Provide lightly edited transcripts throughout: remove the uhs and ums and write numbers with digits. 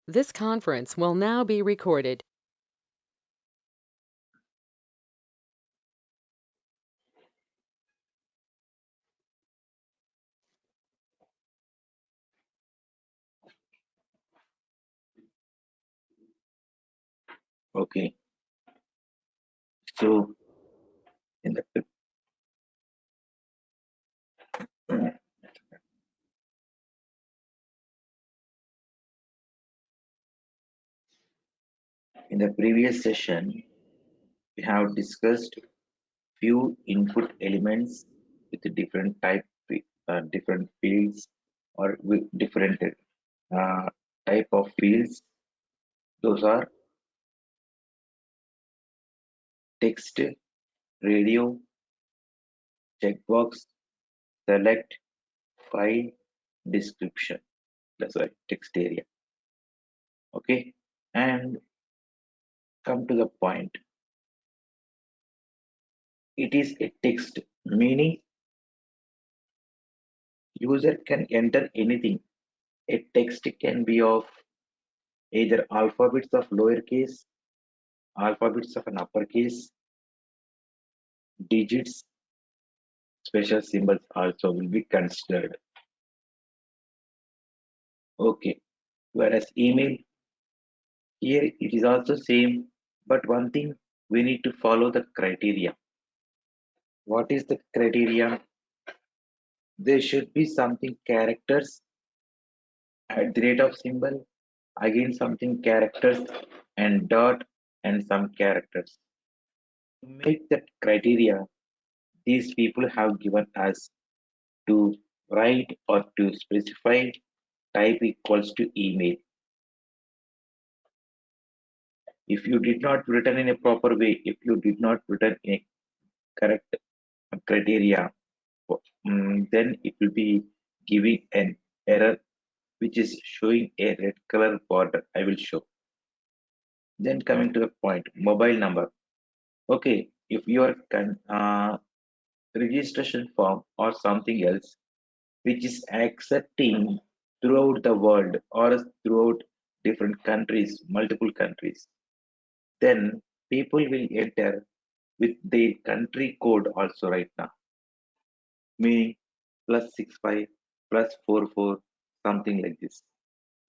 This conference will now be recorded. Okay, so in the in the previous session, we have discussed few input elements with different different fields or with different uh, type of fields. Those are text, radio, checkbox, select, file, description. That's right, text area. Okay, and come to the point. It is a text, meaning user can enter anything. A text can be of either alphabets of lowercase, alphabets of an uppercase, digits, special symbols also will be considered. Okay. Whereas email, here it is also same, but one thing we need to follow the criteria. What is the criteria? There should be something characters at the rate of symbol, again something characters and dot and some characters. To make that criteria, these people have given us to write or to specify type equals to email. If you did not written in a proper way, if you did not written in a correct criteria, then it will be giving an error which is showing a red color border. I will show. Then coming to the point, mobile number. Okay, if your registration form or something else which is accepting throughout the world or throughout different countries, multiple countries, then people will enter with their country code also right now, meaning +65, +44, something like this.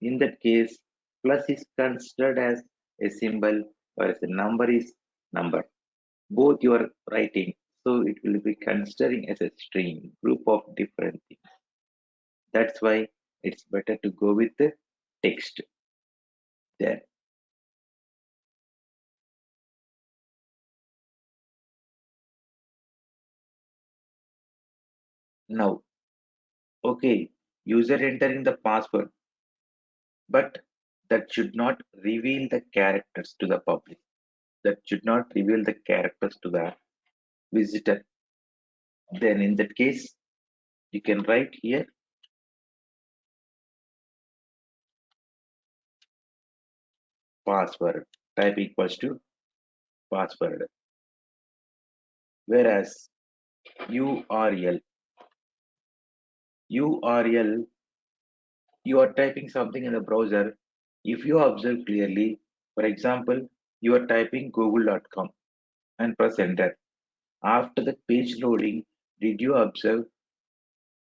In that case, plus is considered as a symbol, whereas a number is number. Both you are writing, so it will be considering as a string, group of different things. That's why it's better to go with the text there. Now, okay, user entering the password, but that should not reveal the characters to the public. That should not reveal the characters to the visitor. Then in that case, you can write here password, type equals to password. Whereas URL, URL, you are typing something in the browser. If you observe clearly, for example, you are typing google.com and press enter. After the page loading, did you observe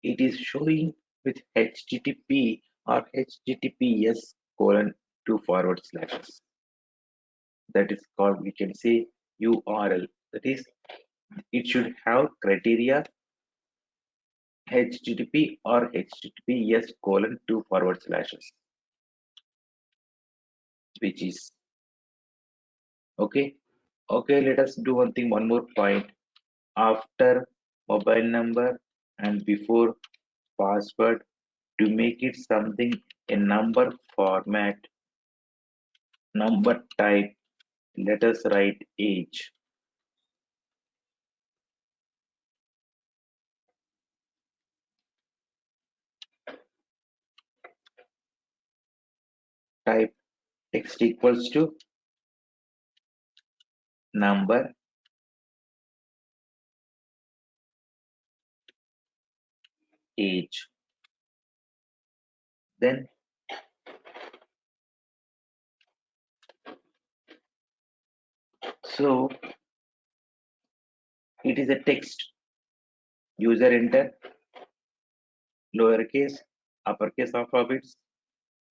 it is showing with HTTP or HTTPS colon two forward slashes. That is called, we can say URL. That is, it should have criteria HTTP or HTTPS colon two forward slashes, which is okay. Okay, let us do one thing, one more point. After mobile number and before password, to make it something a number format, number type, let us write age. Type text equals to number age. Then So it is a text. User enter lowercase, uppercase alphabets,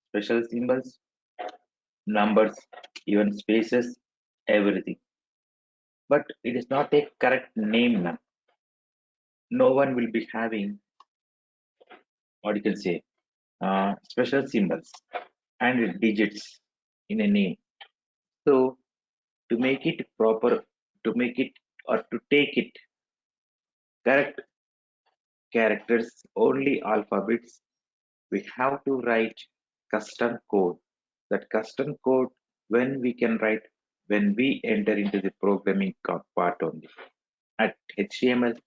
special symbols, numbers, even spaces, everything. But it is not a correct name now. No one will be having what you can say special symbols and digits in a name. So to make it proper, to make it or to take it correct characters, only alphabets, we have to write custom code. That custom code, when we can write, when we enter into the programming part only. At HTML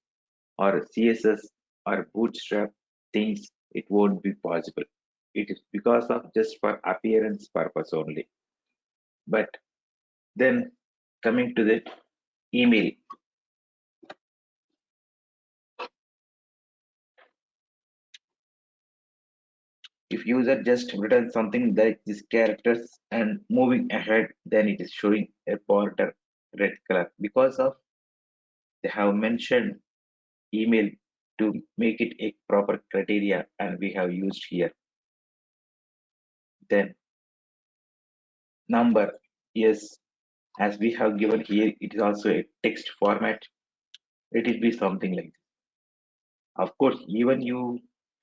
or CSS or Bootstrap things, it won't be possible. It is because of just for appearance purpose only. But then coming to the email, if user just written something like these characters and moving ahead, then it is showing a border red color because of they have mentioned email to make it a proper criteria and we have used here. Then number, yes, as we have given here, it is also a text format. It will be something like this. Of course, even you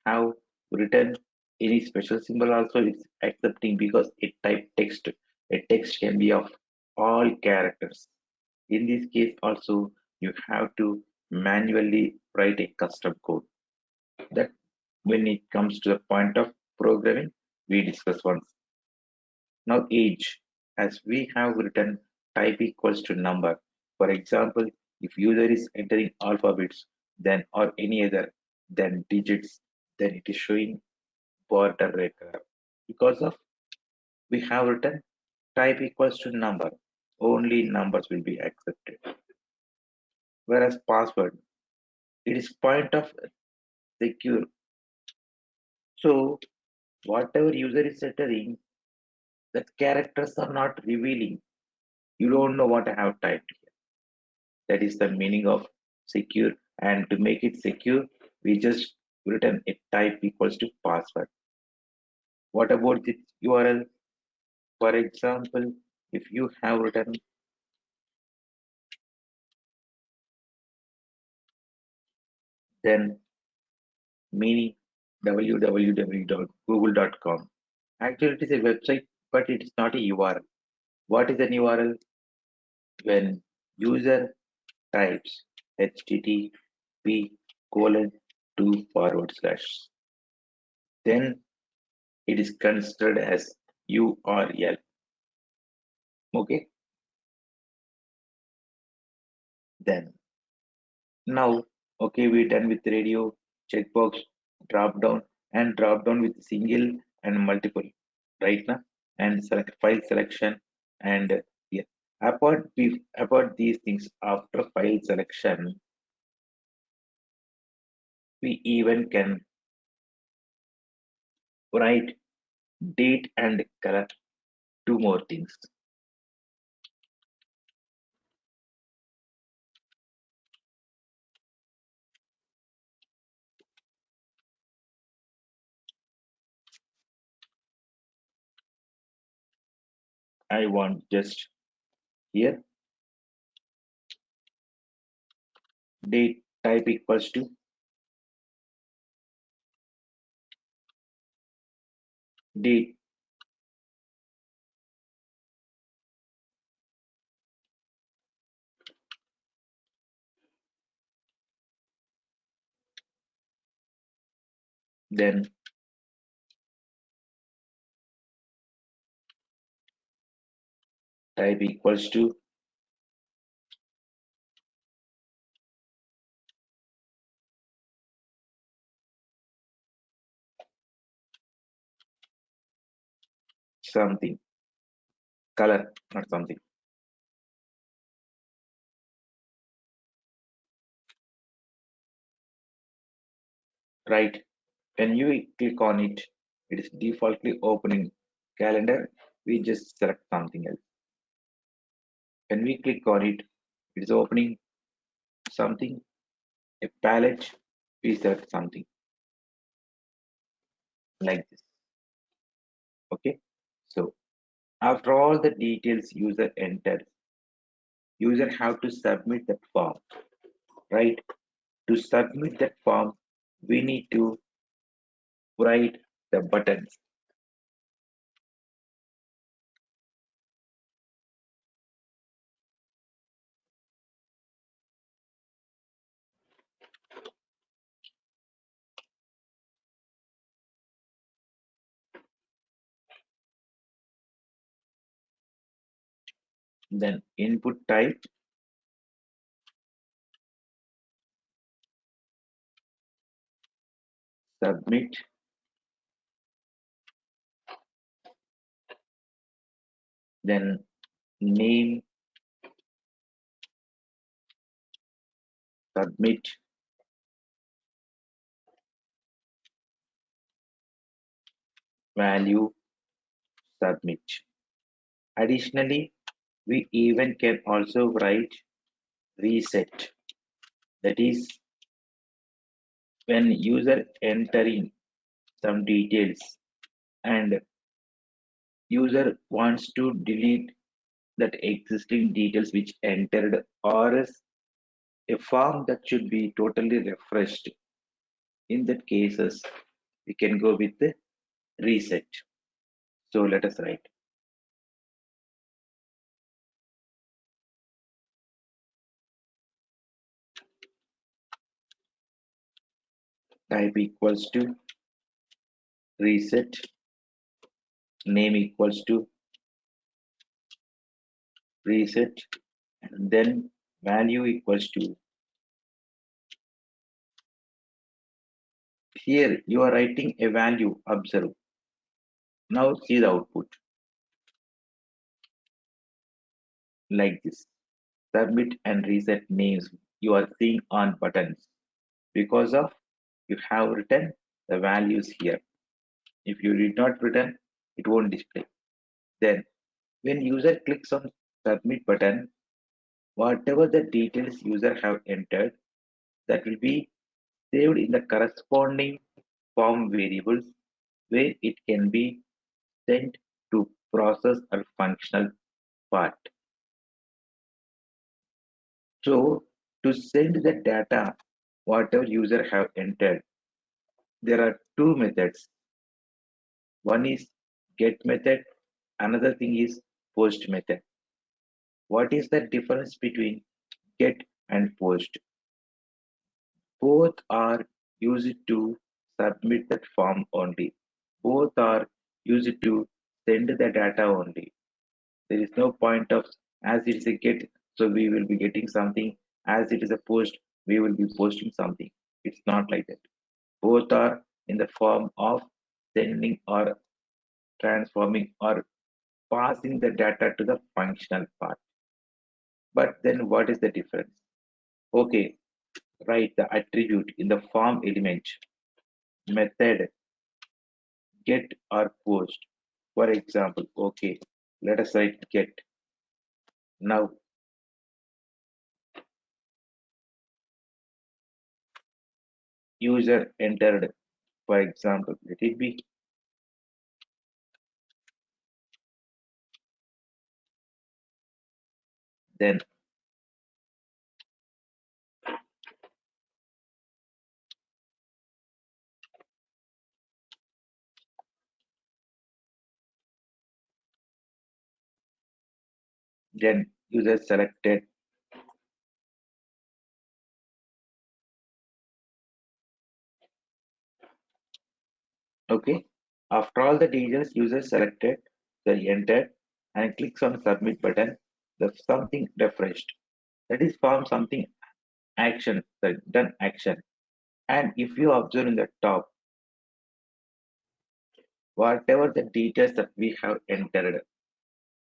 have written any special symbol also it's accepting because it type text. A text can be of all characters. In this case also, you have to manually write a custom code. That when it comes to the point of programming, we discuss once. Now age, as we have written type equals to number. For example, if user is entering alphabets, then or any other than digits, then it is showing border red color. Because of we have written type equals to number, only numbers will be accepted. Whereas password, it is point of secure. So whatever user is entering, the characters are not revealing. You don't know what I have typed. That is the meaning of secure. And to make it secure, we just written a type equals to password. What about this URL? For example, if you have written then meaning www.google.com. Actually, it is a website, but it is not a URL. What is an URL? When user types http colon to forward slash, then it is considered as URL. Okay, then now, okay, we're done with radio, checkbox, drop down, and drop down with single and multiple, right now, and select file selection, and yeah. Apart these things, after file selection, we even can write date and color. Two more things. I want just here date type equals to date, then type equals to something color, not something, right? When you click on it, it is defaultly opening calendar. We just select something else. When we click on it, it is opening something, a palette, we set something like this. Okay. So after all the details user enters, user have to submit that form, right? To submit that form, we need to write the buttons. Then input type, submit, then name, submit, value, submit. Additionally, we even can also write reset. That is when user entering some details and user wants to delete that existing details which entered, or else a form that should be totally refreshed. In that cases, we can go with the reset. So let us write type equals to reset, name equals to reset, and then value equals to, here you are writing a value, observe. Now see the output like this. Submit and reset names you are seeing on buttons because of you have written the values here. If you did not written, it won't display. Then when user clicks on submit button, whatever the details user have entered, that will be saved in the corresponding form variables where it can be sent to process or functional part. So to send the data, whatever user have entered, there are two methods. One is get method, another thing is post method. What is the difference between get and post? Both are used to submit that form only. Both are used to send the data only. There is no point of, as it is a get, so we will be getting something. As it is a post, we will be posting something. It's not like that. Both are in the form of sending or transforming or passing the data to the functional part. But then what is the difference? Okay, write the attribute in the form element method get or post. For example, okay, let us write get. Now user entered, for example, let it be, then user selected. Okay, after all the details user selected, they entered and clicks on submit button, the something refreshed. That is form something action, the done action. And if you observe in the top, whatever the details that we have entered,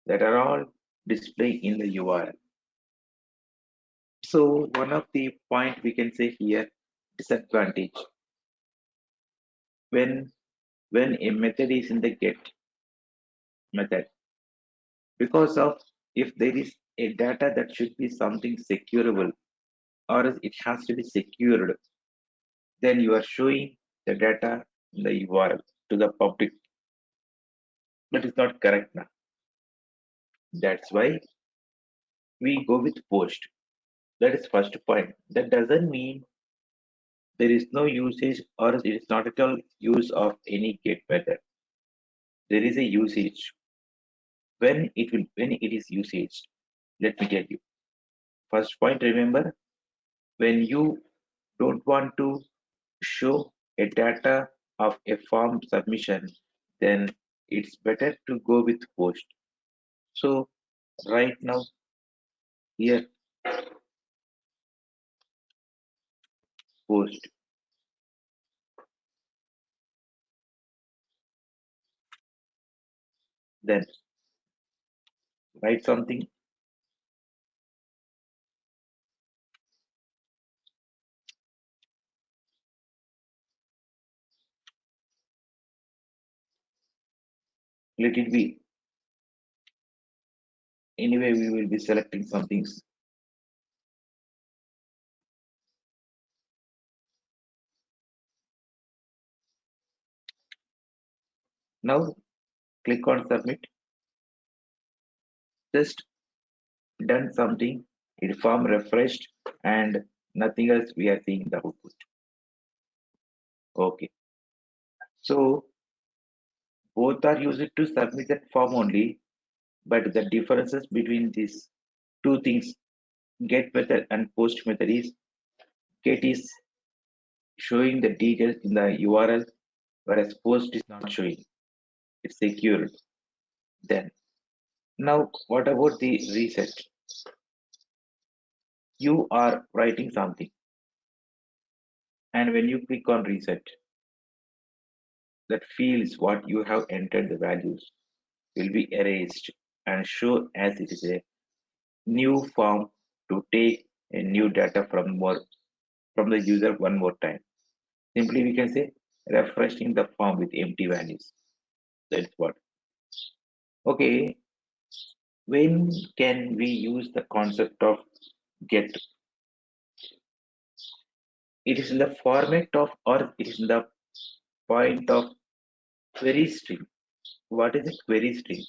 that are all displayed in the URL. So one of the point we can say here, disadvantage, when a method is in the get method, because of if there is a data that should be something securable, or else it has to be secured, then you are showing the data in the URL to the public. That is not correct now. That's why we go with post. That is first point. That doesn't mean there is no usage or it is not at all use of any get method. There is a usage. When it is usage, let me tell you. First point, remember, when you don't want to show a data of a form submission, then it's better to go with post. So right now here post, then write something. Let it be. Anyway, we will be selecting some things. Now click on submit. Just done something. It form refreshed and nothing else. We are seeing the output. Okay. So both are used to submit that form only, but the differences between these two things, get method and post method, is get is showing the details in the URL, whereas post is not showing. It's secured. Then now what about the reset? You are writing something, and when you click on reset, that fields what you have entered the values will be erased and show as it is a new form to take a new data from the user one more time. Simply we can say refreshing the form with empty values. That's what. Okay, when can we use the concept of get? It is in the format of, or it is in the point of query string. What is a query string?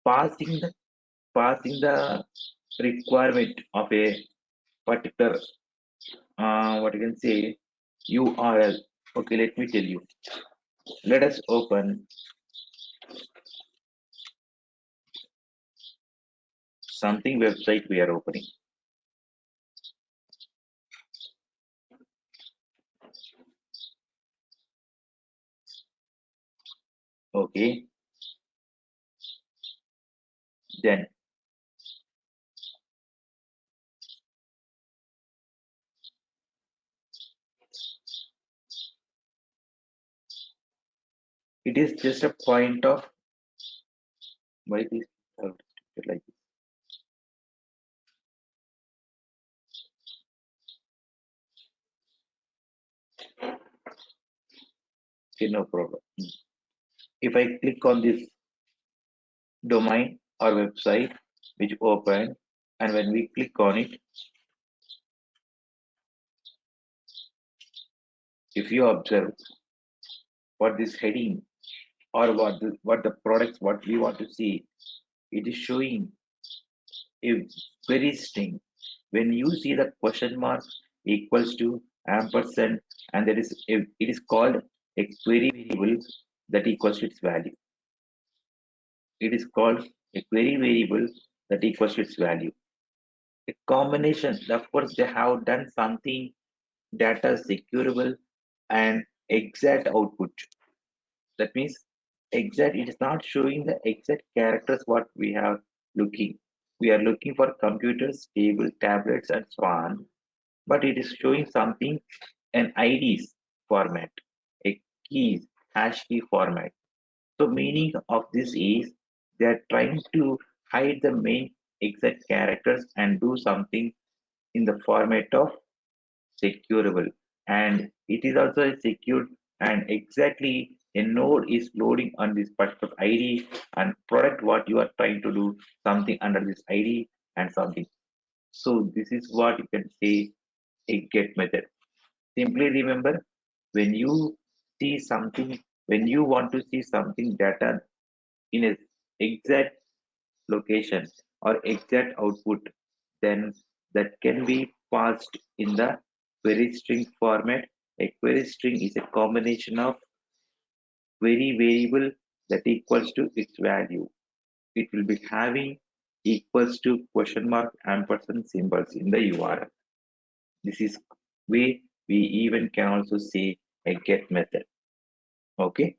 Passing the requirement of a particular what you can say URL. Okay, let me tell you. Let us open something website we are opening. Okay, then it is just a point of why this like this. Okay, no problem. If I click on this domain or website which open, and when we click on it, if you observe what this heading or what the products what we want to see, it is showing a query string. When you see the question mark equals to ampersand, and it is called a query variable that equals to its value. It is called a query variable that equals to its value. A combination, of course, they have done something data securable and exact output. That means exact, it is not showing the exact characters what we have looking. We are looking for computers, table, tablets, and so on, but it is showing something, an IDs format, a keys, hash key format. So meaning of this is they are trying to hide the main exact characters and do something in the format of securable, and it is also a secured and exactly A node is loading on this particular ID and product what you are trying to do something under this ID and something. So this is what you can say a get method. Simply remember when you see something, when you want to see something data in a exact location or exact output, then that can be passed in the query string format. A query string is a combination of query variable that equals to its value. It will be having equals to question mark ampersand symbols in the URL. This is way we even can also say a get method. Okay,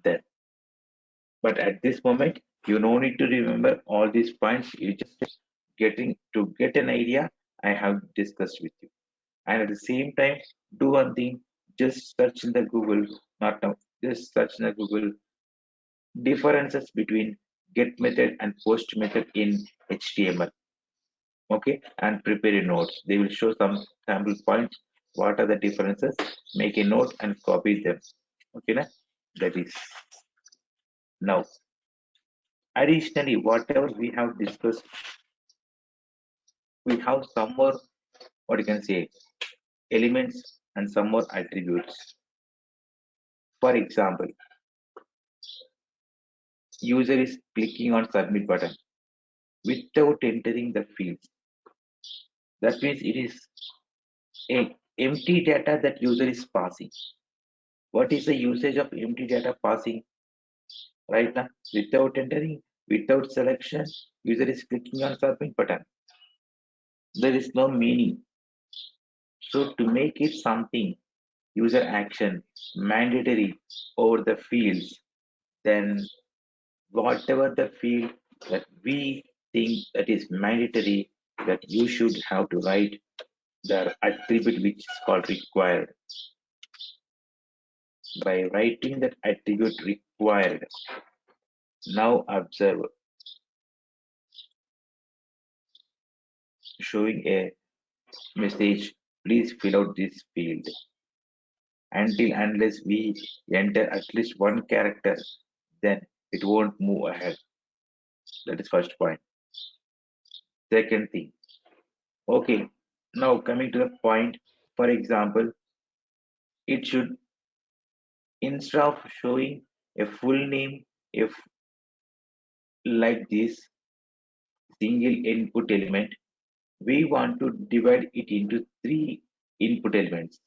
then. But at this moment, you no need to remember all these points. You just getting to get an idea. I have discussed with you, and at the same time, do one thing. Just search in the Google, not now. Just search in the Google differences between get method and post method in HTML. Okay, and prepare your notes. They will show some sample points. What are the differences? Make a note and copy them. Okay, na? That is now. Additionally, whatever we have discussed, we have some more, what you can say, elements and some more attributes. For example, user is clicking on submit button without entering the fields. That means it is a empty data that user is passing. What is the usage of empty data passing right now? Without entering, without selection, user is clicking on submit button. There is no meaning. So to make it something user action mandatory over the fields, then whatever the field that we think that is mandatory, that you should have to write the attribute which is called required. By writing that attribute required, now observe showing a message, please fill out this field. Until unless we enter at least one character, then it won't move ahead. That is first point. Second thing, okay, now coming to the point, for example, it should, instead of showing a full name, if like this single input element, we want to divide it into three input elements.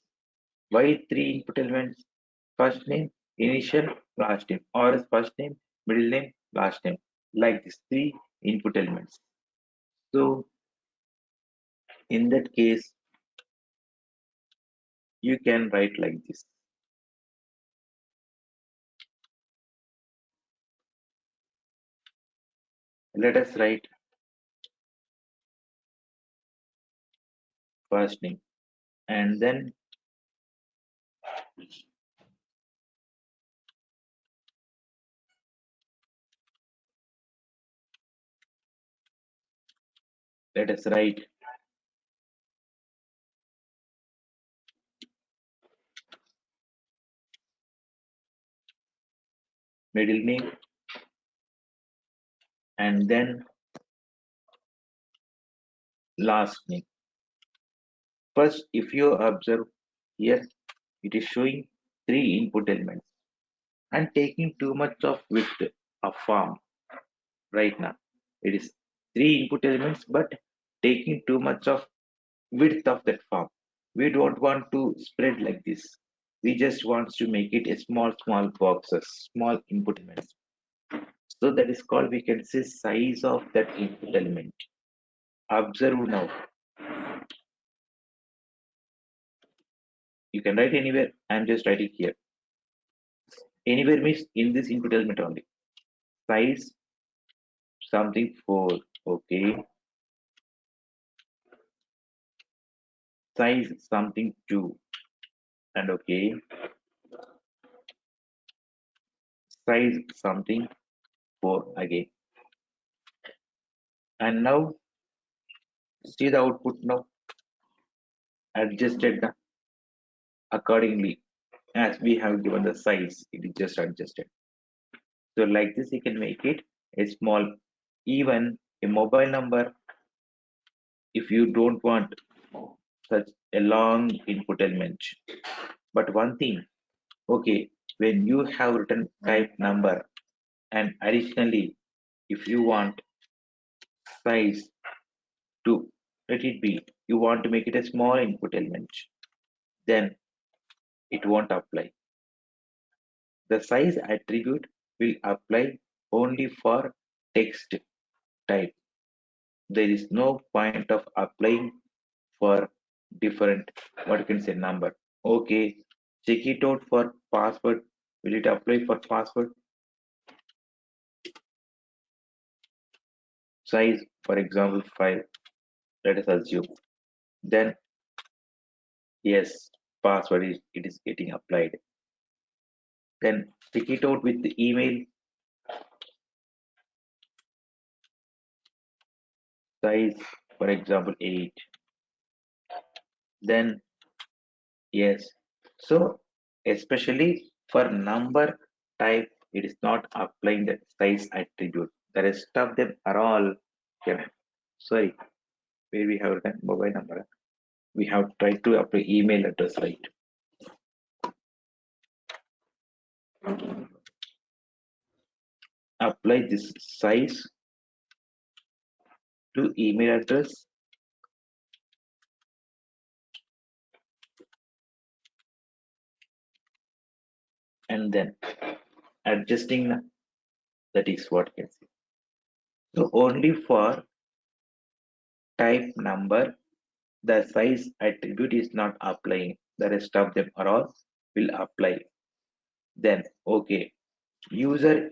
Why three input elements? First name, initial, last name, or first name, middle name, last name. Like this, three input elements. So in that case, you can write like this. Let us write first name and then let us write middle name and then last name. First, if you observe here, it is showing three input elements and taking too much of width of form right now. It is three input elements, but taking too much of width of that form. We don't want to spread like this. We just want to make it a small boxes, small input elements. So that is called, we can say, size of that input element. Observe now. You can write anywhere. I'm just writing here. Anywhere means in this input element only. Size something 4. Okay. Size something 2. And okay. Size something 4 again. And now see the output now. Adjusted accordingly. as we have given the size, it is just adjusted. So like this, you can make it a small, even a mobile number if you don't want such a long input element. But one thing, okay, when you have written type number and additionally, if you want size to let it be, you want to make it a small input element, then it won't apply. The size attribute will apply only for text type. There is no point of applying for different, what you can say, number. Okay, check it out for password. Will it apply for password? Size, for example, 5. Let us assume. Then yes, password is it is getting applied. Then check it out with the email. Size, for example, 8. Then yes. So especially for number type, it is not applying the size attribute. The rest of them are all, yeah, sorry, where we have written mobile number. We have tried to apply email address, right? Apply this size to email address, and then adjusting that is what you can see. So only for type number, the size attribute is not applying. The rest of them are all will apply. Then okay, user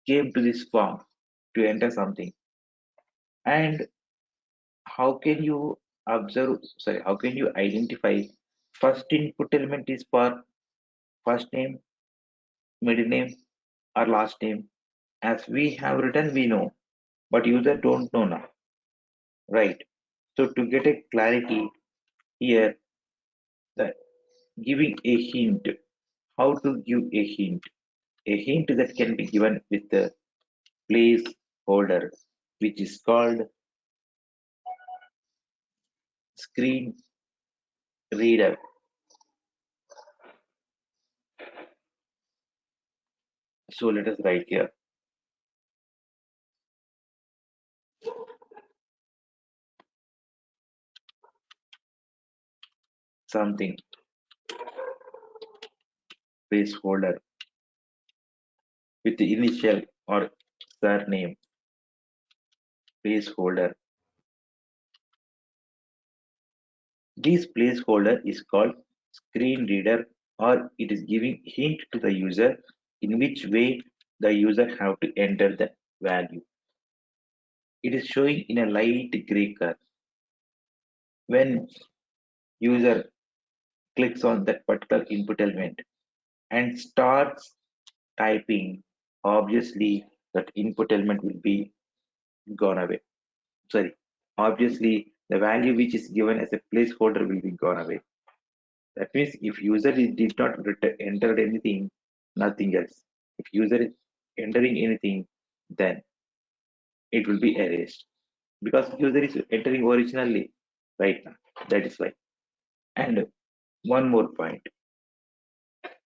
came to this form to enter something, and how can you observe, sorry, how can you identify first input element is for first name, middle name, or last name? As we have written, we know, but user don't know now, right? So to get a clarity here, the giving a hint, how to give a hint that can be given with the placeholder, which is called screen reader. So let us write here something placeholder with the initial or surname placeholder. This placeholder is called screen reader, or it is giving hint to the user in which way the user have to enter the value. It is showing in a light gray color. When user clicks on that particular input element and starts typing, obviously that input element will be gone away. Sorry, obviously the value which is given as a placeholder will be gone away. That means if user did not enter anything, nothing else. If user is entering anything, then it will be erased because user is entering originally right now. That is why. And one more point,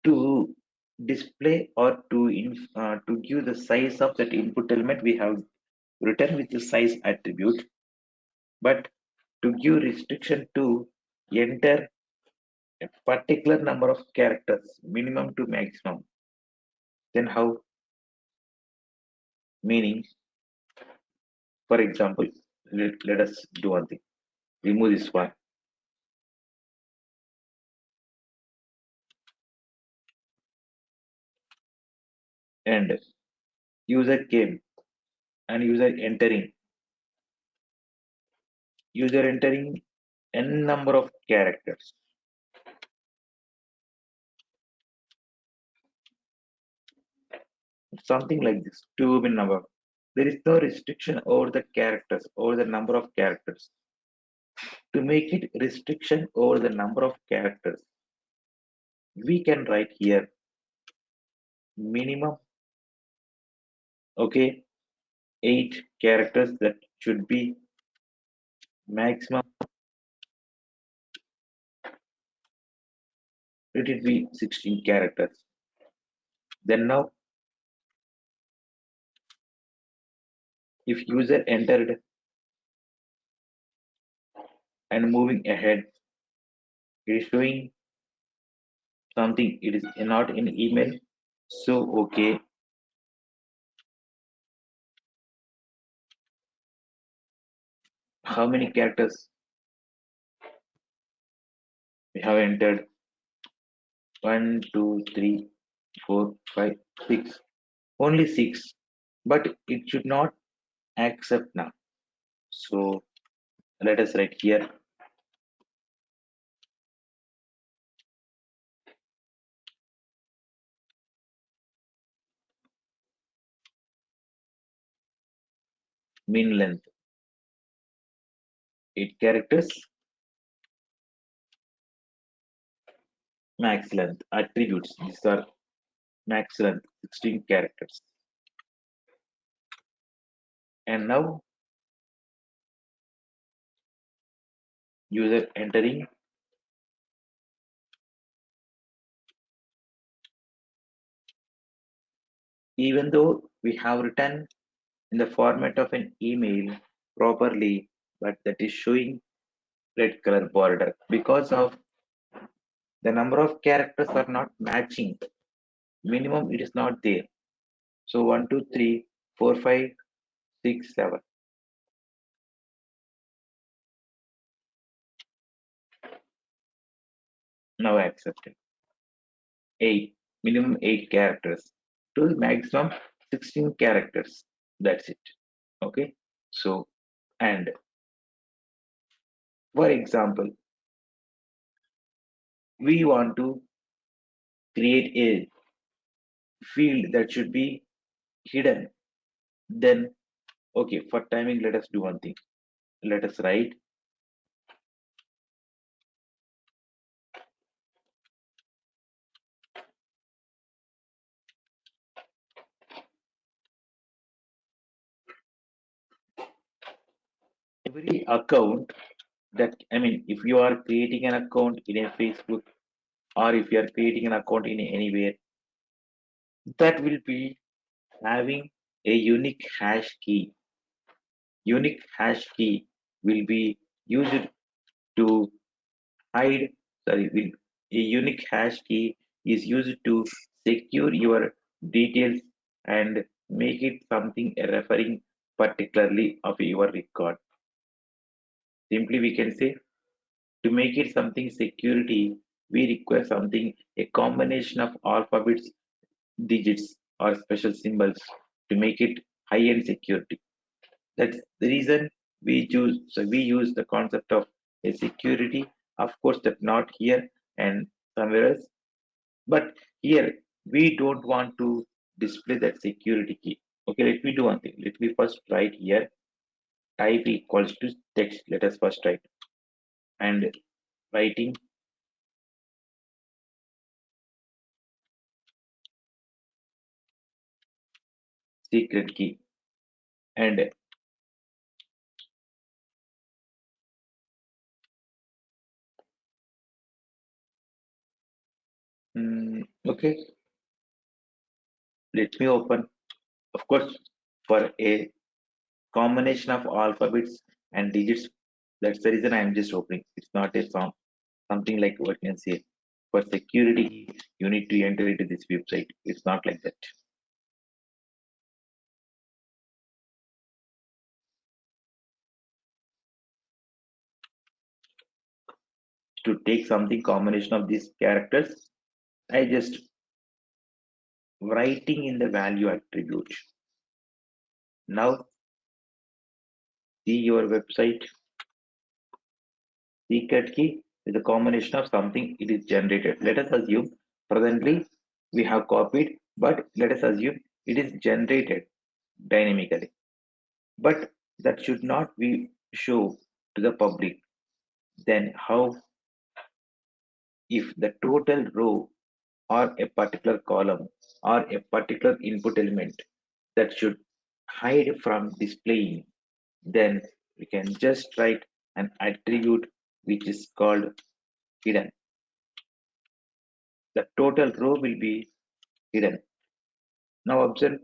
to display or to give the size of that input element, we have written with the size attribute, but to give restriction to enter a particular number of characters, minimum to maximum, then how? Meaning, for example, let us do one thing. Remove this one and user came and user entering n number of characters. Something like this, too many number. There is no restriction over the characters, over the number of characters. To make it restriction over the number of characters, we can write here minimum, okay, 8 characters. That should be maximum, let it be 16 characters. Then now, if user entered and moving ahead, it is showing something, it is not in email. So okay, how many characters we have entered? 1, 2, 3, 4, 5, 6. Only 6, but it should not accept now. So let us write here min length 8 characters, max length attributes. These are max length 16 characters. And now user entering, even though we have written in the format of an email properly, but that is showing red color border because of the number of characters are not matching. Minimum it is not there. So 1, 2, 3, 4, 5, 6, 7. Now accepted. 8. Minimum 8 characters to maximum 16 characters. That's it. Okay. So, and for example, we want to create a field that should be hidden. Then, okay, for timing, let us do one thing. Let us write every account that, I mean, if you are creating an account in a Facebook or if you are creating an account in anywhere, that will be having a unique hash key. Unique hash key will be used to hide, sorry, will, a unique hash key is used to secure your details and make it something referring particularly of your record. Simply we can say to make it something security, we require something, a combination of alphabets, digits, or special symbols to make it high-end security. That's the reason we choose. So we use the concept of a security. Of course, that not here and somewhere else, but here we don't want to display that security key. Okay, let me do one thing. Let me first write here type equals to text. Let us first write and writing secret key and okay. Let me open. Of course, for a combination of alphabets and digits. That's the reason I am just opening. It's not a song, something like what you can say. For security, you need to enter into this website. It's not like that. To take something combination of these characters, I just writing in the value attribute. Now see your website secret key is a combination of something it is generated. Let us assume presently we have copied, but let us assume it is generated dynamically. But that should not be shown to the public. Then how if the total row or a particular column or a particular input element that should hide from displaying, then we can just write an attribute which is called hidden. The total row will be hidden. Now observe,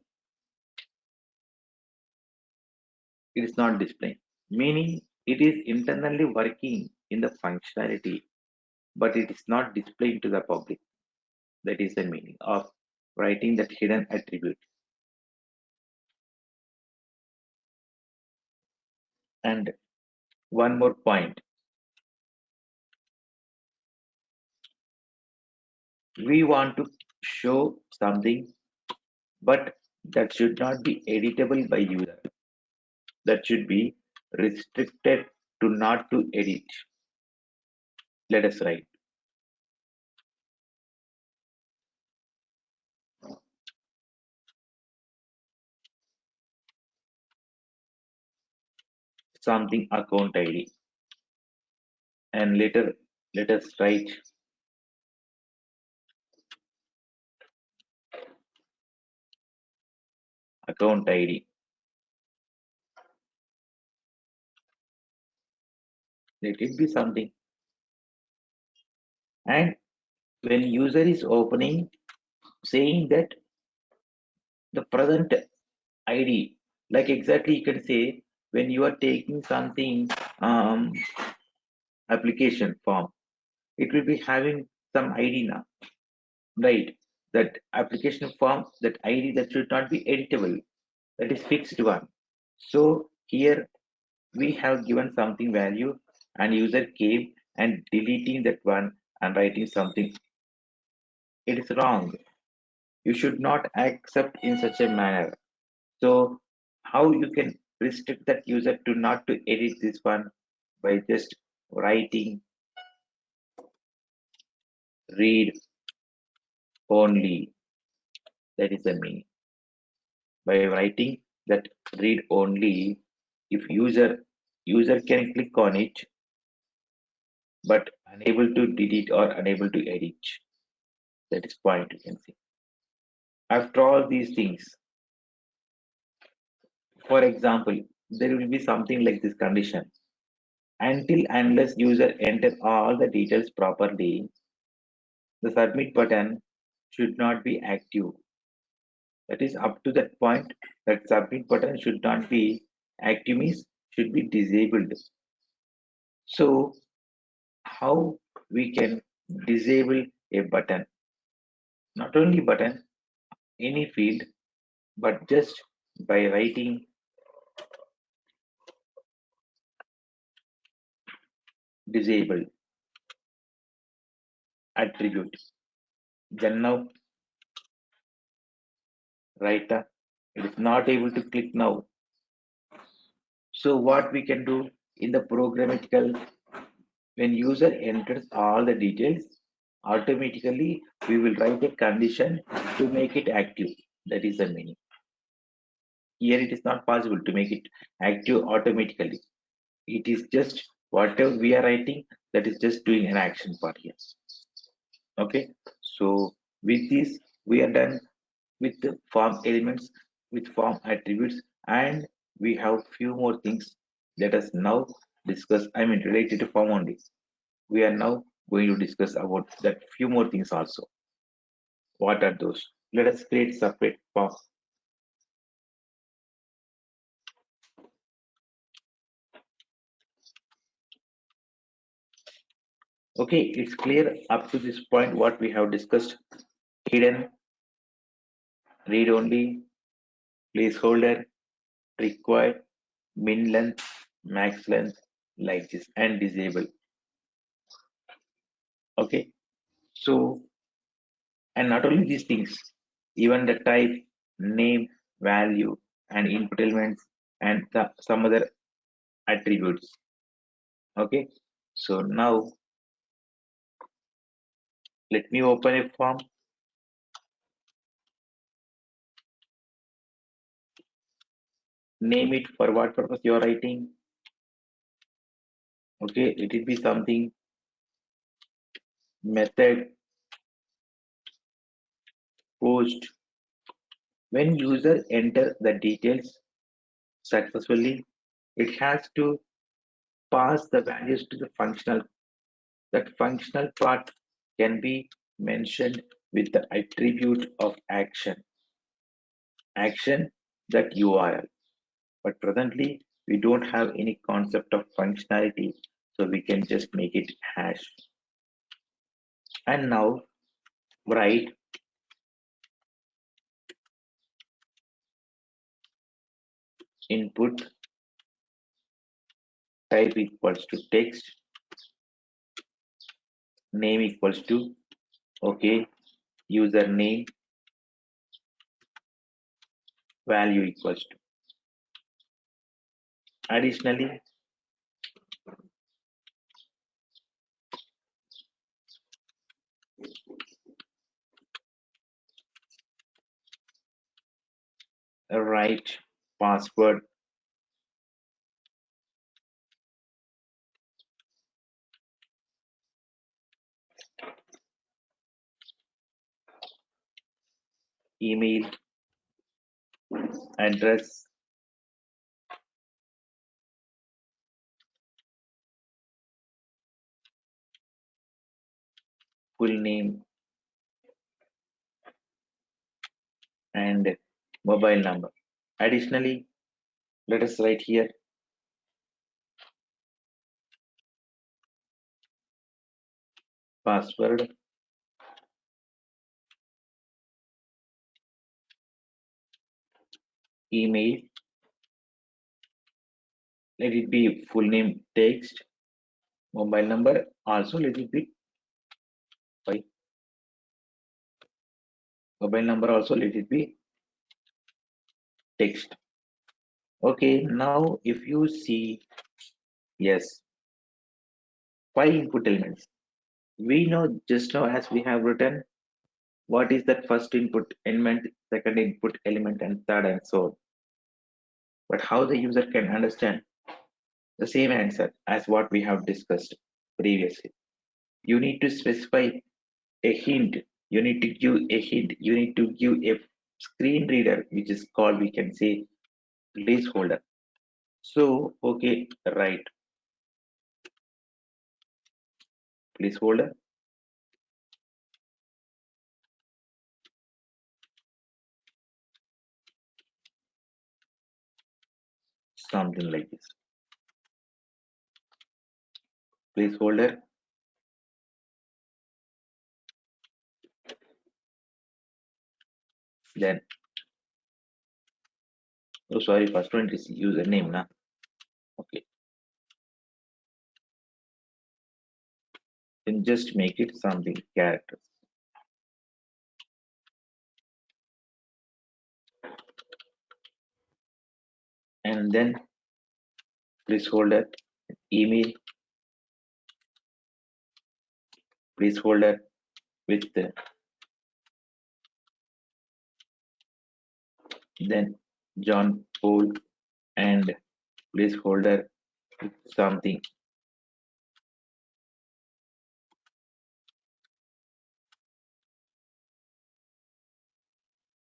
it is not displaying, meaning it is internally working in the functionality, but it is not displaying to the public. That is the meaning of writing that hidden attribute. And one more point, we want to show something, but that should not be editable by user. That should be restricted to not to edit. Let us write something account ID, and later let us write account ID. Let it be something. And when user is opening, saying that the present ID, like exactly you can say when you are taking something application form, it will be having some ID now, right? That application form, that ID that should not be editable, that is fixed one. So here we have given something value and user came and deleting that one and writing something. It is wrong. You should not accept in such a manner. So how you can restrict that user to not to edit this one by just writing read only. That is the meaning. By writing that read only, if user can click on it but unable to delete or unable to edit. That is point you can see. After all these things, for example, there will be something like this condition. Until unless user enter all the details properly, the submit button should not be active. That is up to that point, that submit button should not be active, means should be disabled. So how we can disable a button? Not only button, any field, but just by writing disable attribute. Then now write it is not able to click now. So what we can do in the programmatical, when user enters all the details, automatically we will write a condition to make it active. That is the meaning. Here it is not possible to make it active automatically. It is just whatever we are writing, that is just doing an action part here. Okay. So with this, we are done with the form elements, with form attributes, and we have few more things. Let us now discuss, I mean related to form only. We are now going to discuss about that few more things also. What are those? Let us create separate form. Okay, it's clear up to this point what we have discussed. Hidden, read only, placeholder, required, min length, max length, like this, and disable. Okay, so, and not only these things, even the type, name, value, and input elements, and some other attributes. Okay, so now let me open a form. Name it for what purpose you are writing. Okay, let it be something method post. When user enter the details successfully, it has to pass the values to the functional. That functional part can be mentioned with the attribute of action that URL. But presently, we don't have any concept of functionality, so we can just make it hash. And now write input type equals to text, name equals to okay, username, value equals to. Additionally, write password, email, address, full name, and mobile number. Additionally, let us write here password, email, let it be full name text, mobile number also let it be by mobile number also let it be text. Okay, now if you see, yes, 5 input elements. We know just now as we have written what is that first input element, second input element, and third and so on. But how the user can understand the same answer as what we have discussed previously. You need to specify a hint. You need to give a hint. You need to give a screen reader, which is called, we can say, placeholder. So, okay, right, placeholder, something like this. Placeholder, then, oh, sorry, first one is username, na? Okay, then just make it something characters. And then placeholder, email, placeholder with then John Paul and placeholder with something.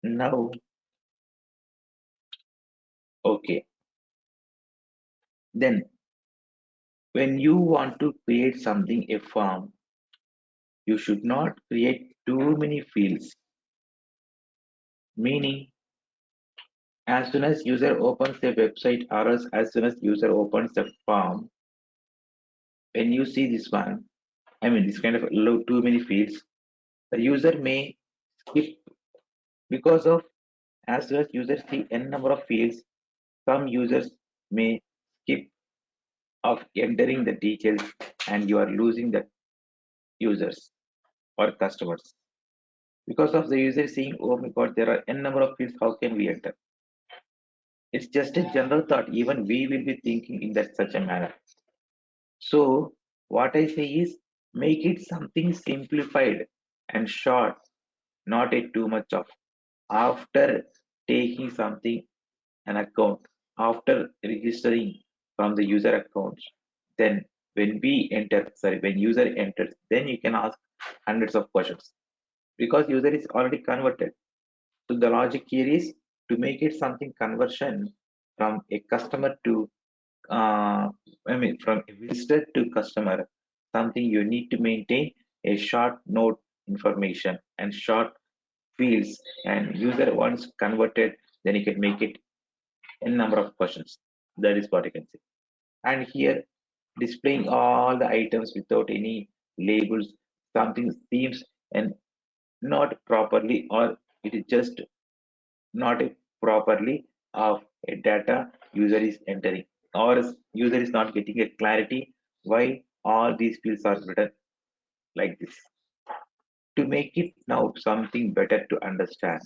Now, okay, then when you want to create something, a form, you should not create too many fields. Meaning, as soon as user opens the website or else as soon as user opens the form, when you see this one, I mean this kind of too many fields, the user may skip because of as soon as users see n number of fields, some users may skip of entering the details and you are losing the users or customers. Because of the user seeing, oh my god, there are n number of fields, how can we enter? It's just a general thought, even we will be thinking in that such a manner. So what I say is make it something simplified and short, not a too much of. After taking something an account, after registering from the user accounts, then when user enters, then you can ask hundreds of questions because user is already converted. So the logic here is to make it something conversion from a customer to from a visitor to customer, something you need to maintain a short note information and short fields, and user once converted, then you can make it n number of questions. That is what you can say. And here, displaying all the items without any labels, something seems and not properly, or it is just not a properly of a data user is entering, or user is not getting a clarity why all these fields are written like this. To make it now something better to understand,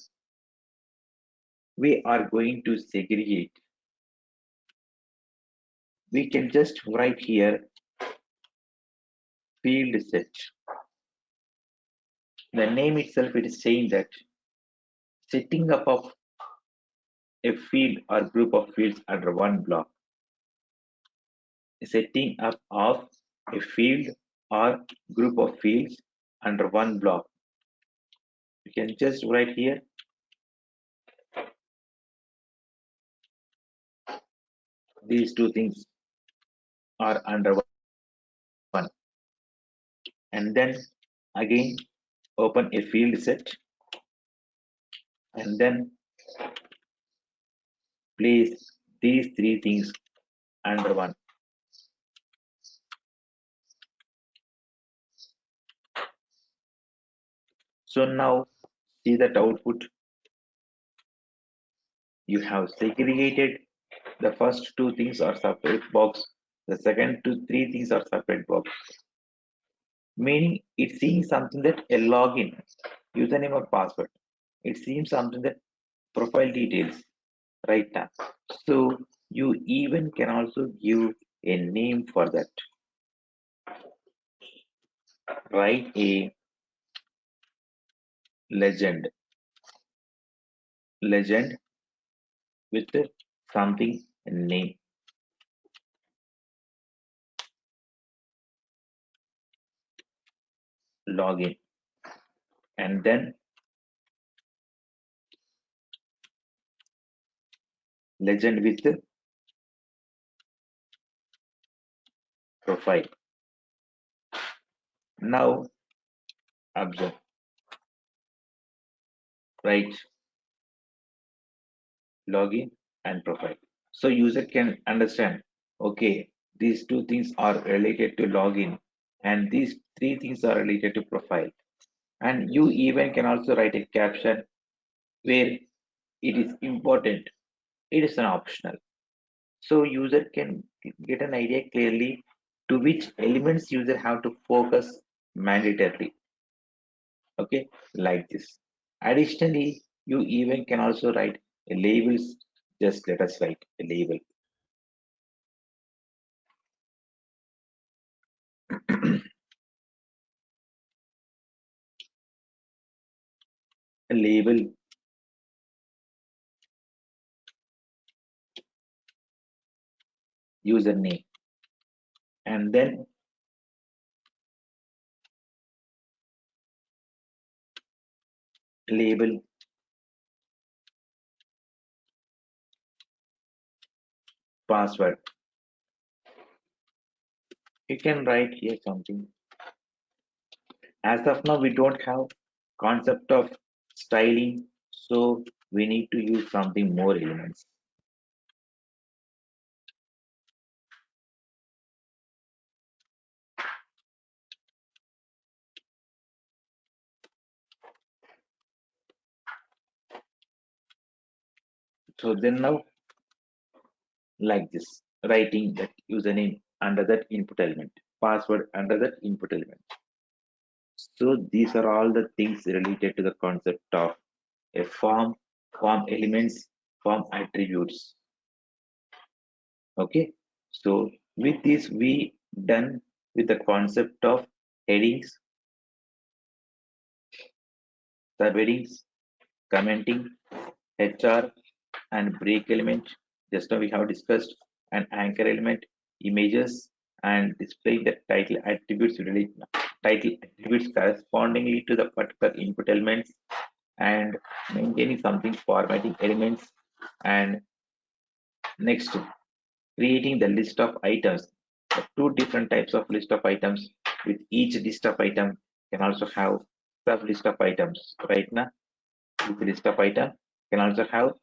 we are going to segregate. We can just write here field set. The name itself it is saying that setting up of a field or group of fields under one block. Setting up of a field or group of fields under one block. You can just write here these two things are under one, and then again open a field set and then place these three things under one. So now see that output. You have segregated the first two things are separate box, the second two three things are separate box, meaning it's seeing something that a login, username or password. It seems something that profile details right now. So you even can also give a name for that. Write a legend, legend with something name, login, and then legend with profile. Now observe, write login and profile. So user can understand, okay, these two things are related to login and these three things are related to profile. And you even can also write a caption where it is important, it is an optional. So user can get an idea clearly to which elements user have to focus mandatorily. Okay, like this. Additionally, you even can also write a labels. Just let us write a label. A label username and then label password. You can write here something. As of now, we don't have concept of styling, so we need to use something more elements. So then now like this, writing that username under that input element, password under that input element. So these are all the things related to the concept of a form, form elements, form attributes. Okay. So with this, we done with the concept of headings, subheadings, commenting, HR, and break element. Just now we have discussed an anchor element, images, and displaying the title attributes correspondingly to the particular input elements, and maintaining something formatting elements, and next creating the list of items. Two different types of list of items. With each list of item can also have sub list of items. Right now, with list of item can also have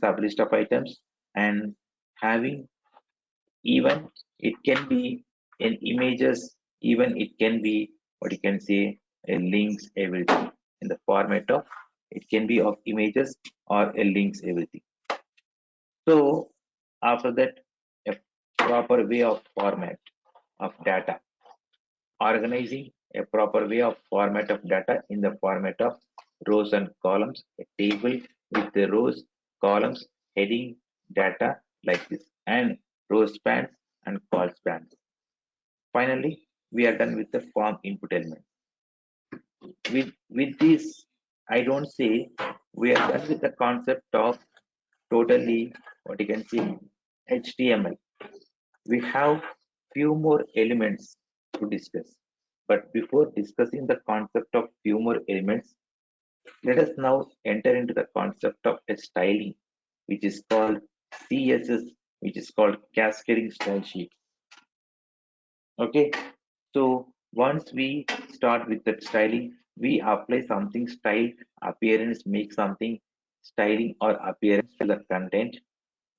sub list of items, and having even it can be in images, even it can be what you can say a links everything in the format of it can be of images or a links everything. So after that, a proper way of format of data, organizing a proper way of format of data in the format of rows and columns, a table with the rows, columns, heading, data like this, and row spans and call spans. Finally, we are done with the form input element. With this, I don't say we are done with the concept of totally what you can see HTML. We have few more elements to discuss. But before discussing the concept of few more elements, let us now enter into the concept of a styling, which is called CSS, which is called cascading style sheet. Okay, so once we start with that styling, we apply something style, appearance, make something styling or appearance to the content.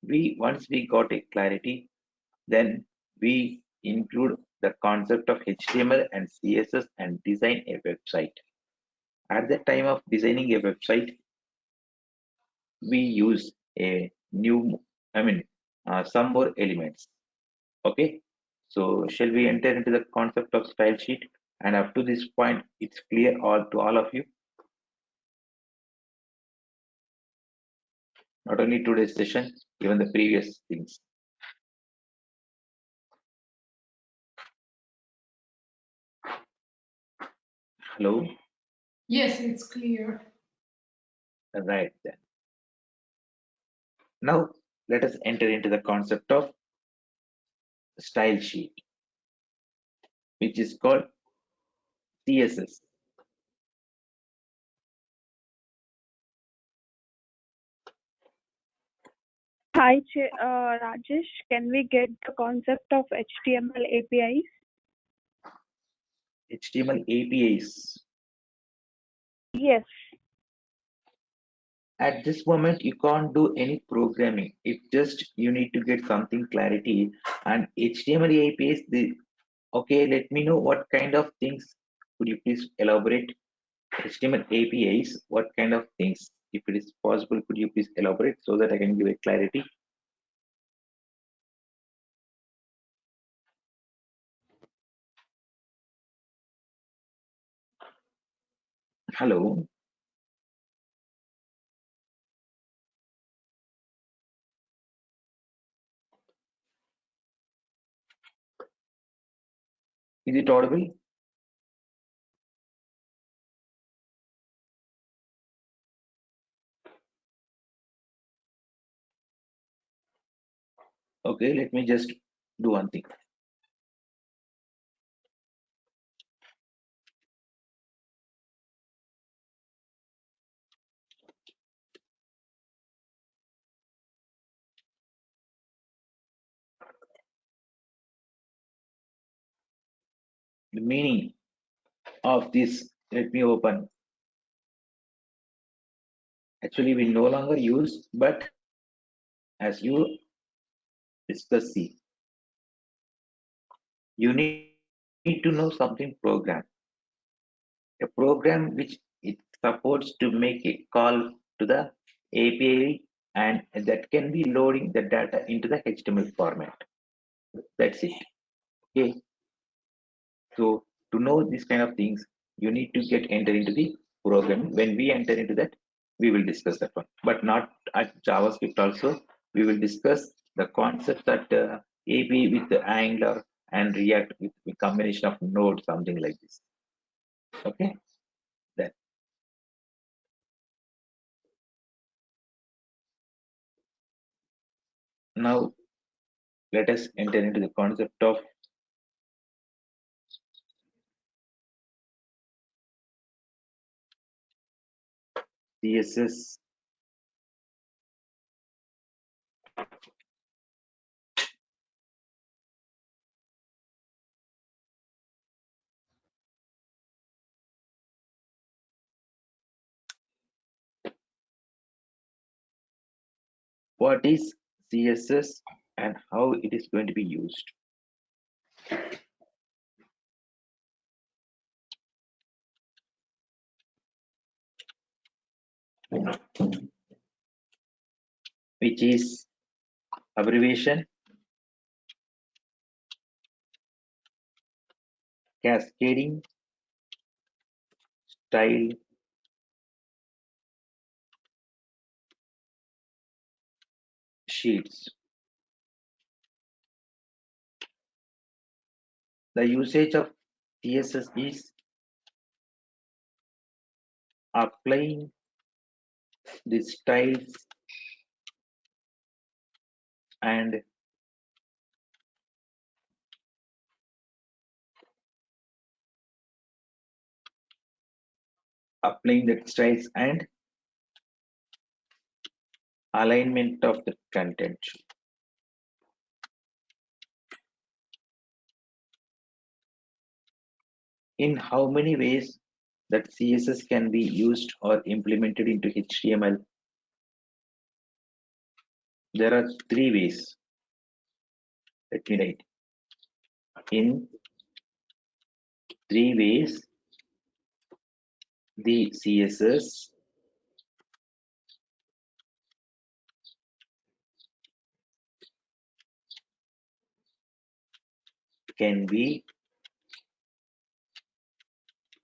We once we got a clarity, then we include the concept of HTML and CSS and design a website. At the time of designing a website, we use a new, some more elements. Okay, so shall we enter into the concept of style sheet? And up to this point, it's clear all to all of you. Not only today's session, even the previous things. Hello. Yes, it's clear. Right then. Now let us enter into the concept of style sheet, which is called CSS. Hi, Rajesh. Can we get the concept of HTML APIs? HTML APIs. Yes. At this moment, you can't do any programming. It just you need to get something clarity. And HTML APIs, okay, let me know what kind of things. Could you please elaborate? HTML APIs, what kind of things? If it is possible, could you please elaborate so that I can give a clarity? Hello. Is it audible? Okay, let me just do one thing. The meaning of this, let me open. Actually, we no longer use, but as you discuss, see, you need to know something program. A program which it supports to make a call to the API and that can be loading the data into the HTML format. That's it. Okay. So to know these kind of things, you need to get enter into the program. When we enter into that, we will discuss that one. But not at JavaScript also. We will discuss the concept that API with the Angular and React with the combination of Node, something like this. Okay. Then now let us enter into the concept of CSS what is CSS and how it is going to be used. Which is abbreviation, cascading, style, sheets. The usage of CSS is applying the styles and alignment of the content. In how many ways that CSS can be used or implemented into HTML? There are 3 ways. Let me write. In 3 ways, the CSS can be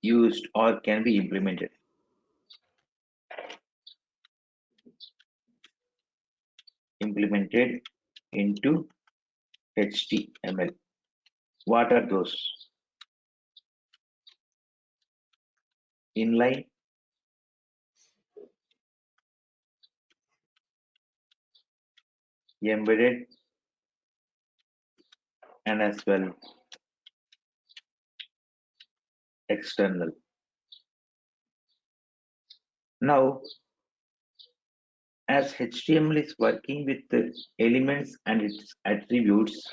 used or can be implemented. Implemented into HTML. What are those? Inline, embedded, and as well external. Now, as HTML is working with the elements and its attributes,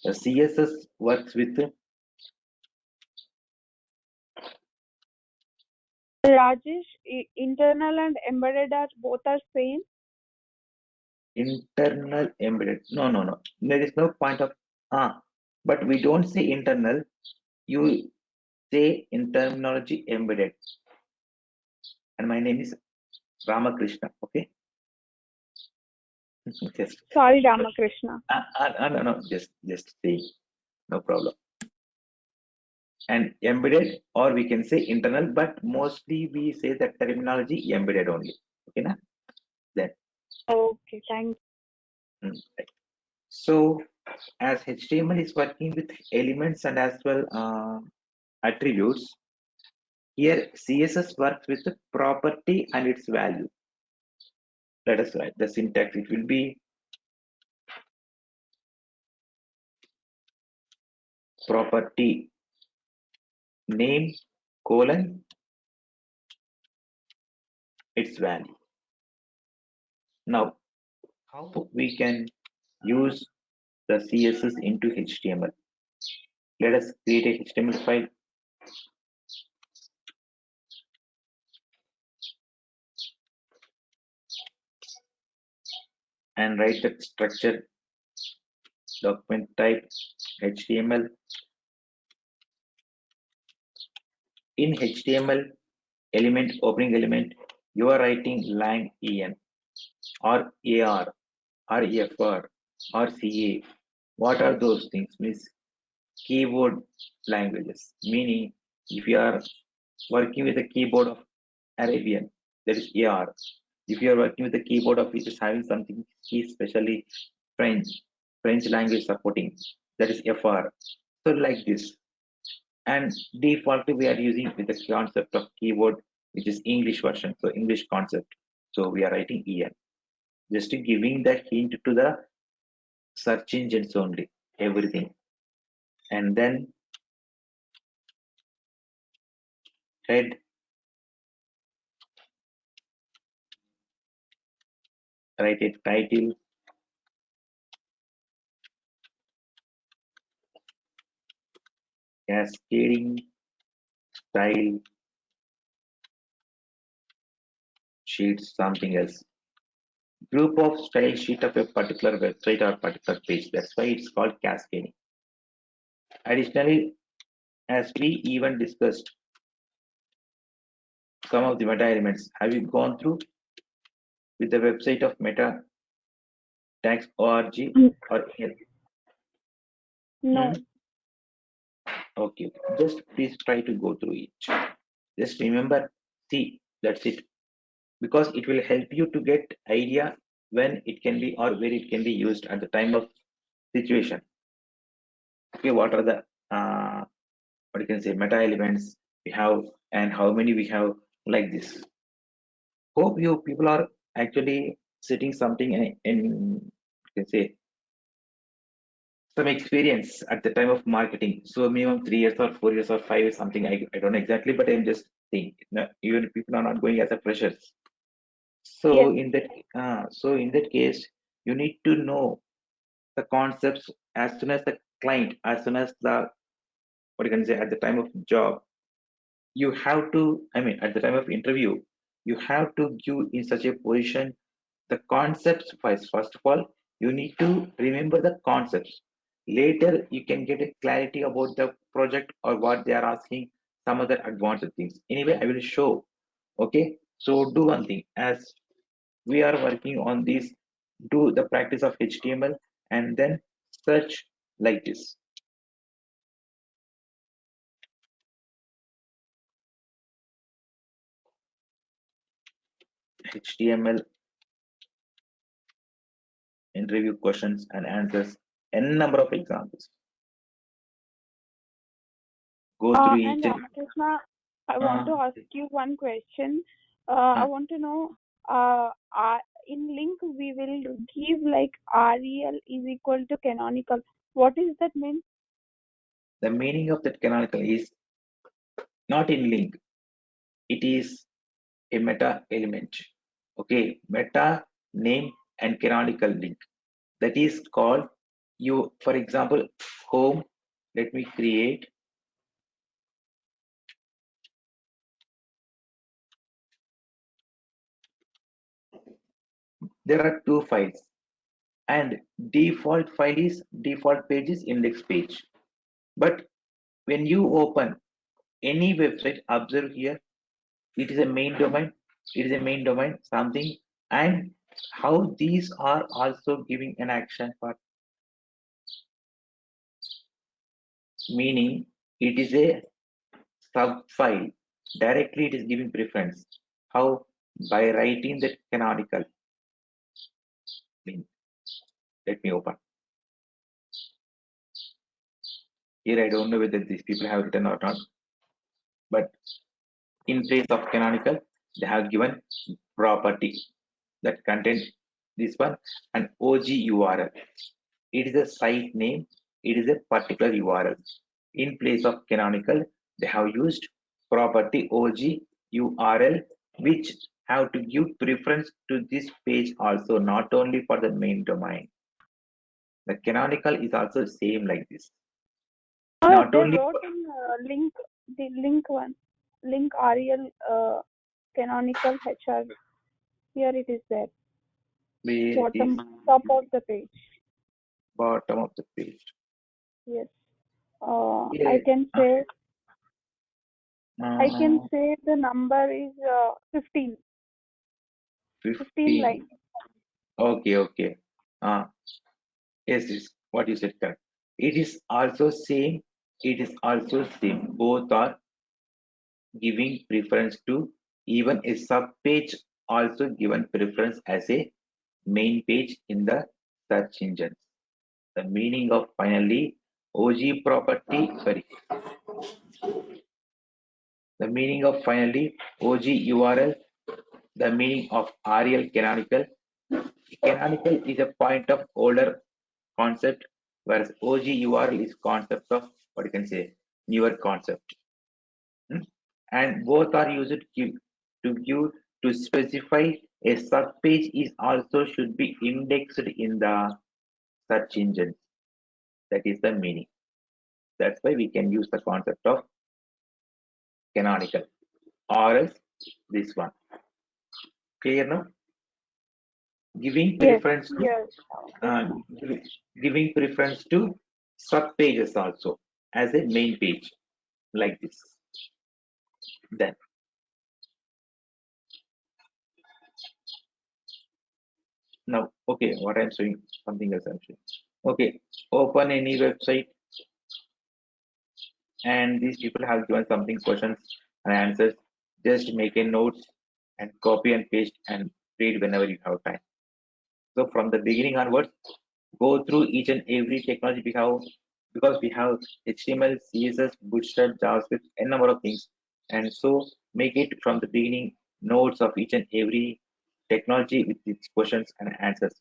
the CSS works with Rajesh, internal and embedded are both are same. internal embedded. No. There is no point of but we don't say internal. You say in terminology embedded. And my name is Ramakrishna. Okay. Just Sorry, Ramakrishna. no, just say no problem. And embedded, or we can say internal, but mostly we say that terminology embedded only. Okay, na? Then. Okay, thank you. Right. So, as HTML is working with elements and as well attributes, here CSS works with the property and its value. Let us write the syntax. It will be property name colon its value. Now, how we can use the CSS into HTML? Let us create a HTML file. And write the structure document type HTML. In HTML element, opening element, you are writing lang en or AR or FR or CA. What are those things? Means keyboard languages. Meaning, if you are working with the keyboard of Arabian, that is AR. If you are working with the keyboard of which is having something key, especially French language supporting, that is FR. So like this. And defaultly we are using with the concept of keyboard, which is English version. So English concept. So we are writing EN. Just giving the hint to the search engines only, everything. And then head write a title, cascading style sheets, something else. Group of style sheet of a particular website or particular page. That's why it's called cascading. Additionally, as we even discussed some of the meta elements, have you gone through with the website of meta tags.org Mm, or no. hmm? Okay, just please try to go through it. Just remember, see, that's it. Because it will help you to get idea when it can be or where it can be used at the time of situation. Okay, what are the what you can say meta elements we have and how many we have like this. Hope you people are actually setting something in you can say some experience at the time of marketing. So minimum 3 years or 4 years or 5 years something. I don't know exactly, but I'm just saying. No, even if people are not going as a freshers. Yes. So in that case, you need to know the concepts as soon as the client, as soon as the what you can say at the time of job, you have to. I mean, at the time of interview, you have to give in such a position the concepts first. First of all, you need to remember the concepts. Later, you can get a clarity about the project or what they are asking, some other advanced things. Anyway, I will show. Okay, so do one thing as we are working on this, do the practice of HTML and then search like this. HTML interview questions and answers, n number of examples. Go through And each and Ramakrishna, I want uh, to ask you one question. I uh, want to know, in link we will give like REL is equal to canonical. What is that mean? the meaning of that canonical is not in link, it is a meta element. Okay, meta name and canonical link. That is called you, for example, home. Let me create. There are two files, and default file is default page is index page. But when you open any website, observe here, it is a main domain, it is a main domain, something, and how these are also giving an action part, meaning it is a sub file. Directly it is giving preference. How? By writing the canonical link. Let me open. Here I don't know whether these people have written or not, but in place of canonical, they have given property that contains this one and OG URL. It is a site name, it is a particular URL. In place of canonical, they have used property OG URL, which have to give preference to this page also, not only for the main domain. The canonical is also same like this. Not They only wrote in link, the link one, link REL canonical HR. Here it is there, where is bottom top of the page. bottom of the page. Yes. Here, I can uh, say the number is 15. 15 15. lines. Okay, okay. Uh, yes, what you said correct. It is also same. It is also same. Both are giving preference to even a sub page also given preference as a main page in the search engines. The meaning of finally OG property, sorry, the meaning of finally OG URL, the meaning of REL canonical. Canonical is a point of older concept, whereas OG URL is concept of what you can say newer concept. Hmm? And both are used to give to specify A subpage is also should be indexed in the search engines. That is the meaning. That's why we can use the concept of canonical or else this one. Clear now? Giving Yes, preference to yes. uh, giving preference to sub pages also as a main page like this. Then now, okay, what I'm showing something else I'm showing. Okay, open any website and these people have given something questions and answers. Just make a notes and copy and paste and read whenever you have time. So from the beginning onwards, go through each and every technology we have because we have HTML, CSS, Bootstrap, JavaScript, a number of things. And so make it from the beginning notes of each and every technology with its questions and answers.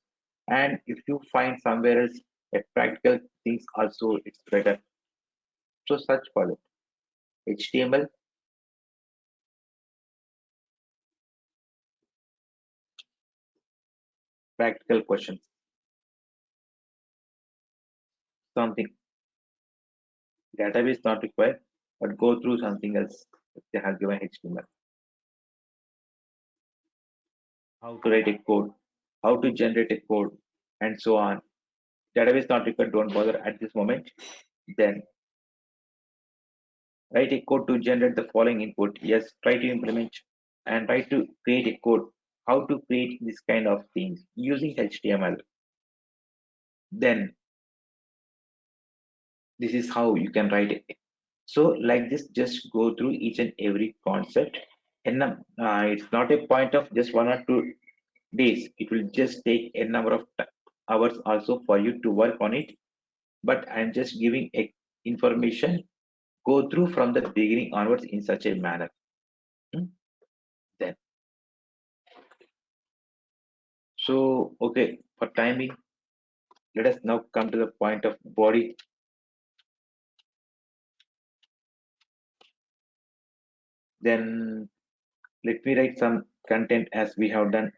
And if you find somewhere else a practical things also, it's better. So search for it. HTML, practical questions, something. Database not required, but go through something else if they have given HTML. How to write a code, how to generate a code, and so on. Database not required, don't bother at this moment. Then write a code to generate the following input. Yes, try to implement and try to create a code. How to create this kind of things using HTML. Then this is how you can write it. So like this, just go through each and every concept. And it's not a point of just 1 or 2 days. It will just take a number of hours also for you to work on it. But I'm just giving a information. Go through from the beginning onwards in such a manner. Hmm? Then so okay, for timing, let us now come to the point of body. Then let me write some content as we have done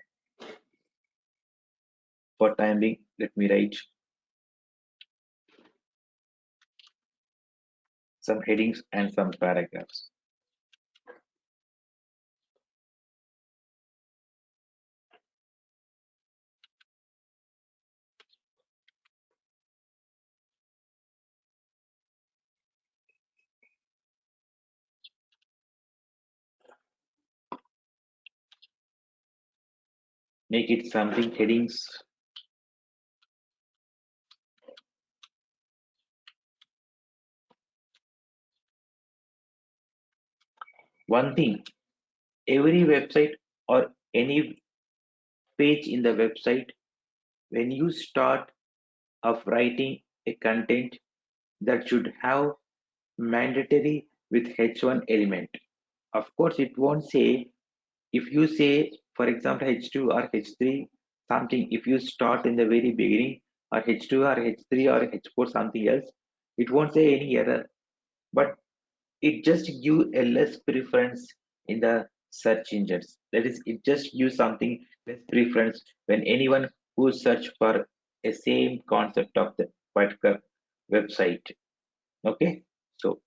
for timing. Let me write some headings and some paragraphs. Make it something headings. One thing, every website or any page in the website, when you start of writing a content, that should have mandatory with H1 element. Of course, it won't say if you say, for example, H2 or H3 something, if you start in the very beginning or H2 or H3 or H4 something else, it won't say any error, but it just give a less preference in the search engines. That is, it just gives something less preference when anyone who search for a same concept of the particular website. Okay, so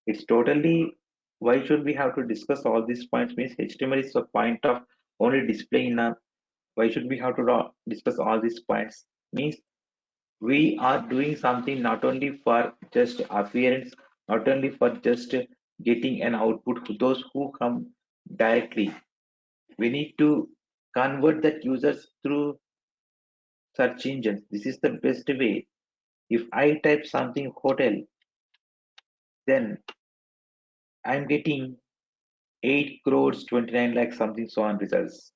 it's totally why should we have to discuss all these points means HTML is a point of only displaying a why should we have to discuss all these points means we are doing something not only for just appearance, not only for just getting an output to those who come directly. We need to convert that users through search engines. This is the best way. If I type something hotel, then I'm getting 8 crores 29 lakhs something so on results,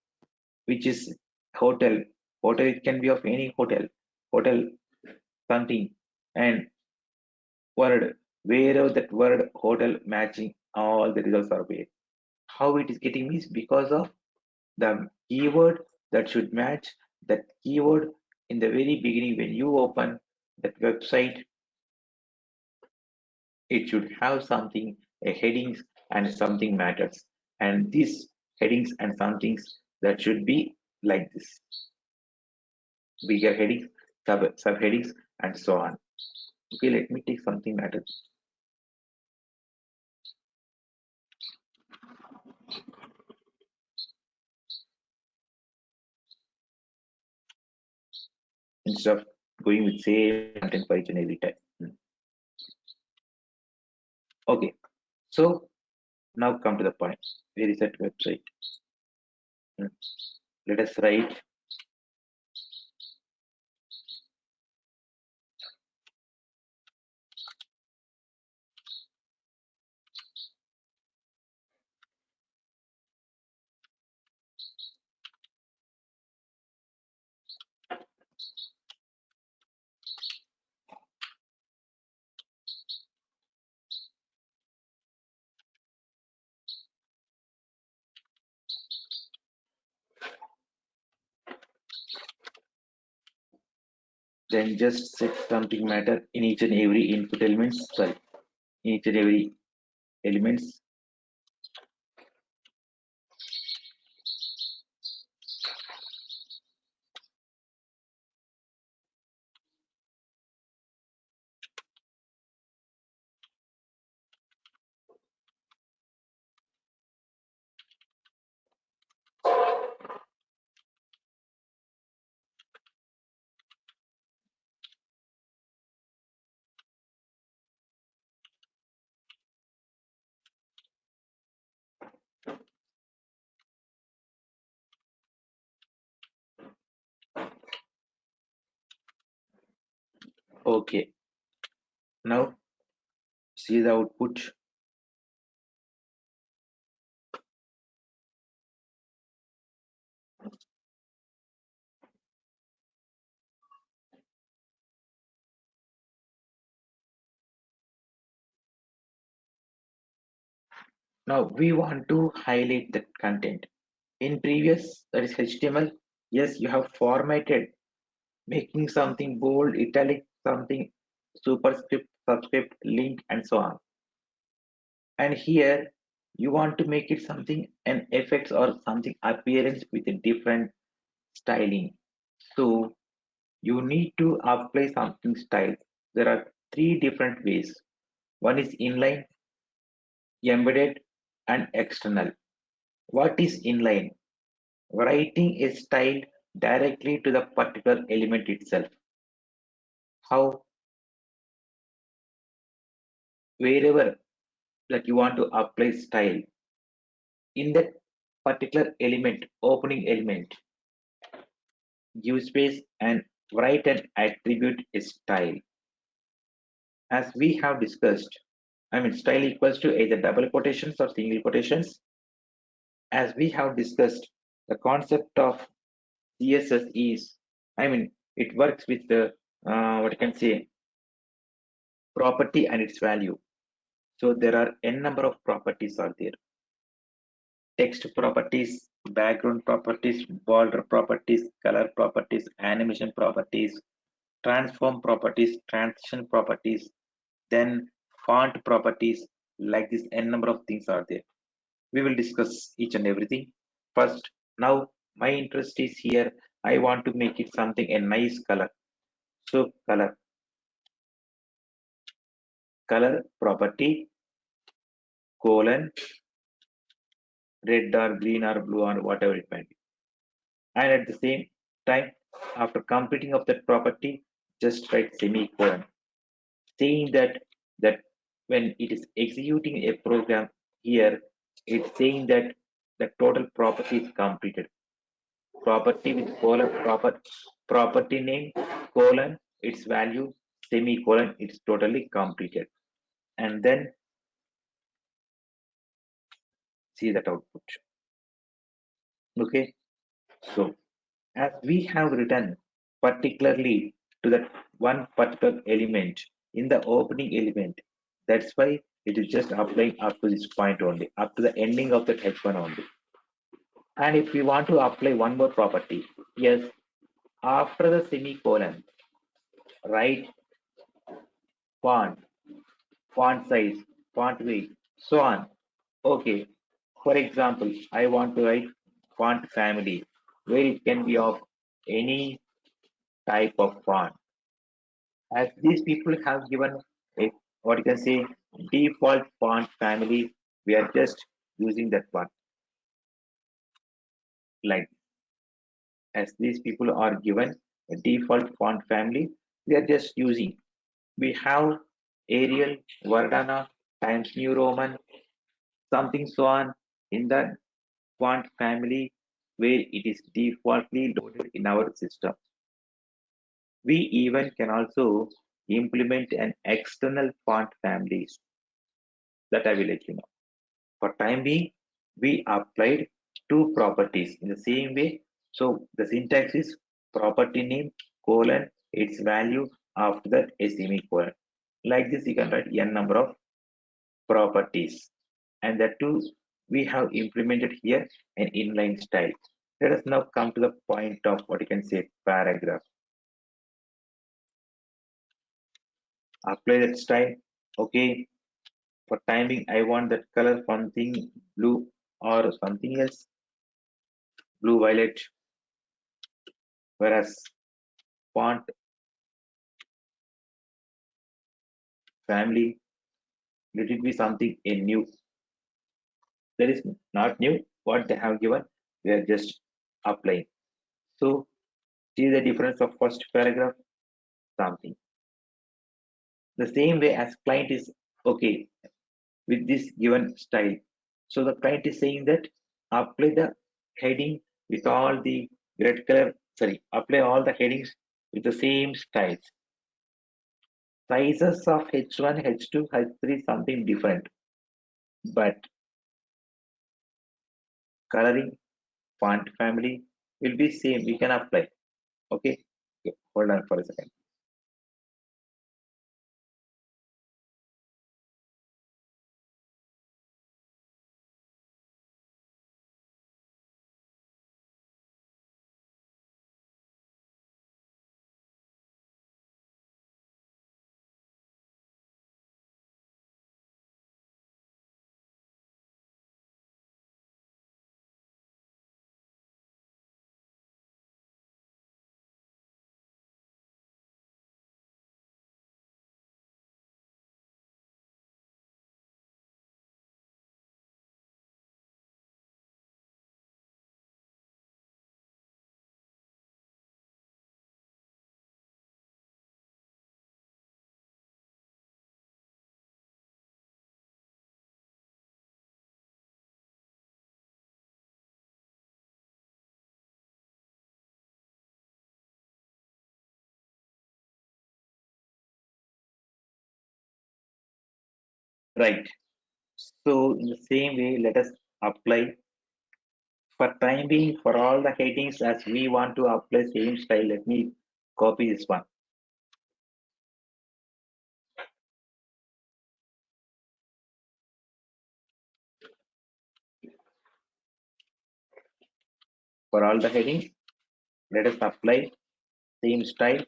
which is hotel. Hotel, it can be of any hotel something, and word, wherever that word hotel matching, all the results are there. How it is getting is because of the keyword that should match that keyword in the very beginning when you open that website, it should have something, a headings and something matters. And these headings and somethings that should be like this. Bigger headings, subheadings, and so on. Okay, let me take something matter. Instead of going with same content for each and every time. Okay, so now come to the point. Where is that website? Let us write then just set something matter in each and every input elements, sorry, in each and every elements. Okay, now see the output. Now we want to highlight the content. In previous, that is HTML, yes, you have formatted, making something bold, italic, something superscript, subscript, link, and so on. And here you want to make it something an effects or something appearance with a different styling. So you need to apply something style. There are three different ways. One is inline, embedded, and external. What is inline? Writing a style directly to the particular element itself. How? Wherever that you want to apply style in that particular element, opening element, give space and write an attribute style. As we have discussed, I mean, style equals to either double quotations or single quotations. As we have discussed, the concept of CSS is, I mean, it works with the what you can say property and its value. So there are n number of properties are there. Text properties, background properties, border properties, color properties, animation properties, transform properties, transition properties, then font properties, like this n number of things are there. We will discuss each and everything. First, now my interest is here. I want to make it something a nice color. So color property colon red or green or blue or whatever it might be. And at the same time, after completing of that property, just write semicolon, saying that when it is executing a program here, it's saying that the total property is completed. Property with colon property name colon its value semicolon it's totally completed. And then see that output. Okay, so as we have written particularly to that one particular element in the opening element, that's why it is just applying up to this point only, up to the ending of the h1 only. And if we want to apply one more property, yes, after the semicolon, write font, font size, font weight, so on. Okay, for example, I want to write font family. where it can be of any type of font. As these people have given a what you can say default font family, we are just using that one. Like as these people are given a default font family, we are just using. We have Arial, Verdana, Times New Roman, something so on in the font family where it is defaultly loaded in our system. We even can also implement an external font families that I will let you know. For time being, we applied two properties in the same way. So the syntax is property name colon its value after that a semicolon. Like this, you can write n number of properties, and that too we have implemented here an inline style. Let us now come to the point of what you can say paragraph. Apply that style. Okay, for timing, I want that color something blue or something else, blue violet, whereas font family, let it be something a new. That is not new. What they have given, we are just applying. So see the difference of first paragraph, something. The same way as client is okay with this given style. So the client is saying that apply the heading with all the red color, sorry, apply all the headings with the same styles. Sizes of H1, H2, H3 something different, but coloring font family will be same. We can apply. Okay, hold on for a second. Right. So in the same way, let us apply for time being for all the headings as we want to apply same style. Let me copy this one. For all the headings, let us apply same style,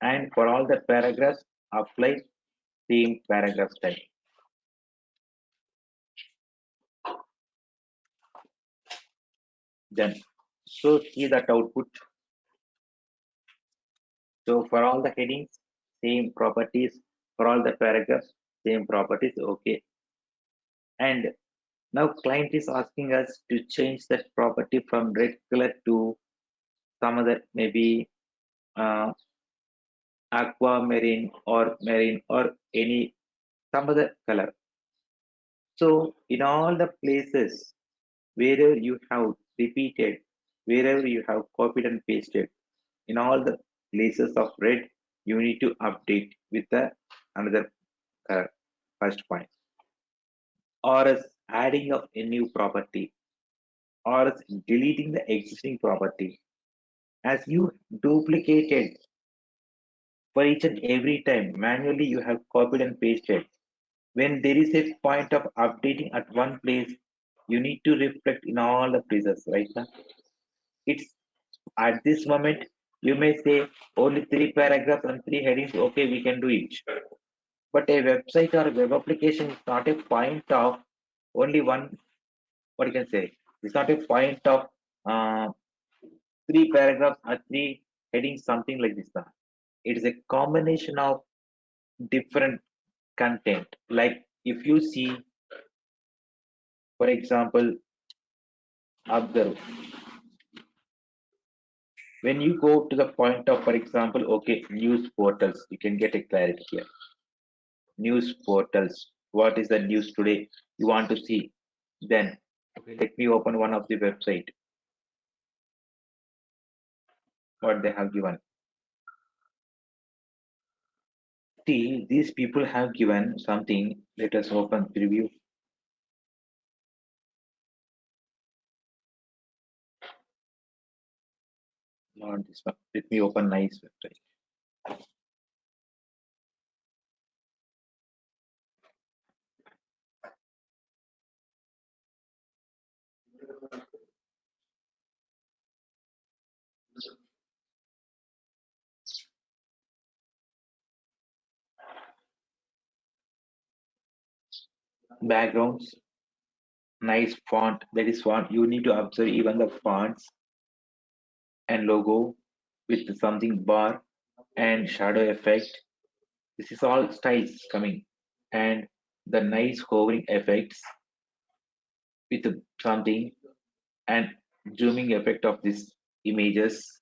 and for all the paragraphs, apply same paragraph style. Then, so see that output. So for all the headings, same properties. For all the paragraphs, same properties. Okay. And now client is asking us to change that property from red color to some other maybe uh, aquamarine or marine or any some other color. So in all the places wherever you have repeated, wherever you have copied and pasted, in all the places of red, you need to update with the another color. First point, or as adding of a new property, or as deleting the existing property. As you duplicated for each and every time manually, you have copied and pasted. When there is a point of updating at one place, you need to reflect in all the places, right? Now, it's at this moment you may say only three paragraphs and three headings. Okay, we can do it. But a website or a web application is not a point of only one. What you can say? It's not a point of uh, three paragraphs or three headings, something like this. It is a combination of different content. Like if you see, for example, observe. When you go to the point of, for example, okay, news portals, you can get a clarity here. News portals. What is the news today you want to see? Then, okay, let me open one of the website. What they have given. See, these people have given something. Let us open preview. Not this one. Let me open nice website. Backgrounds, nice font. That is font. You need to observe even the fonts and logo with something bar and shadow effect. This is all styles coming, and the nice hovering effects with something and zooming effect of this images,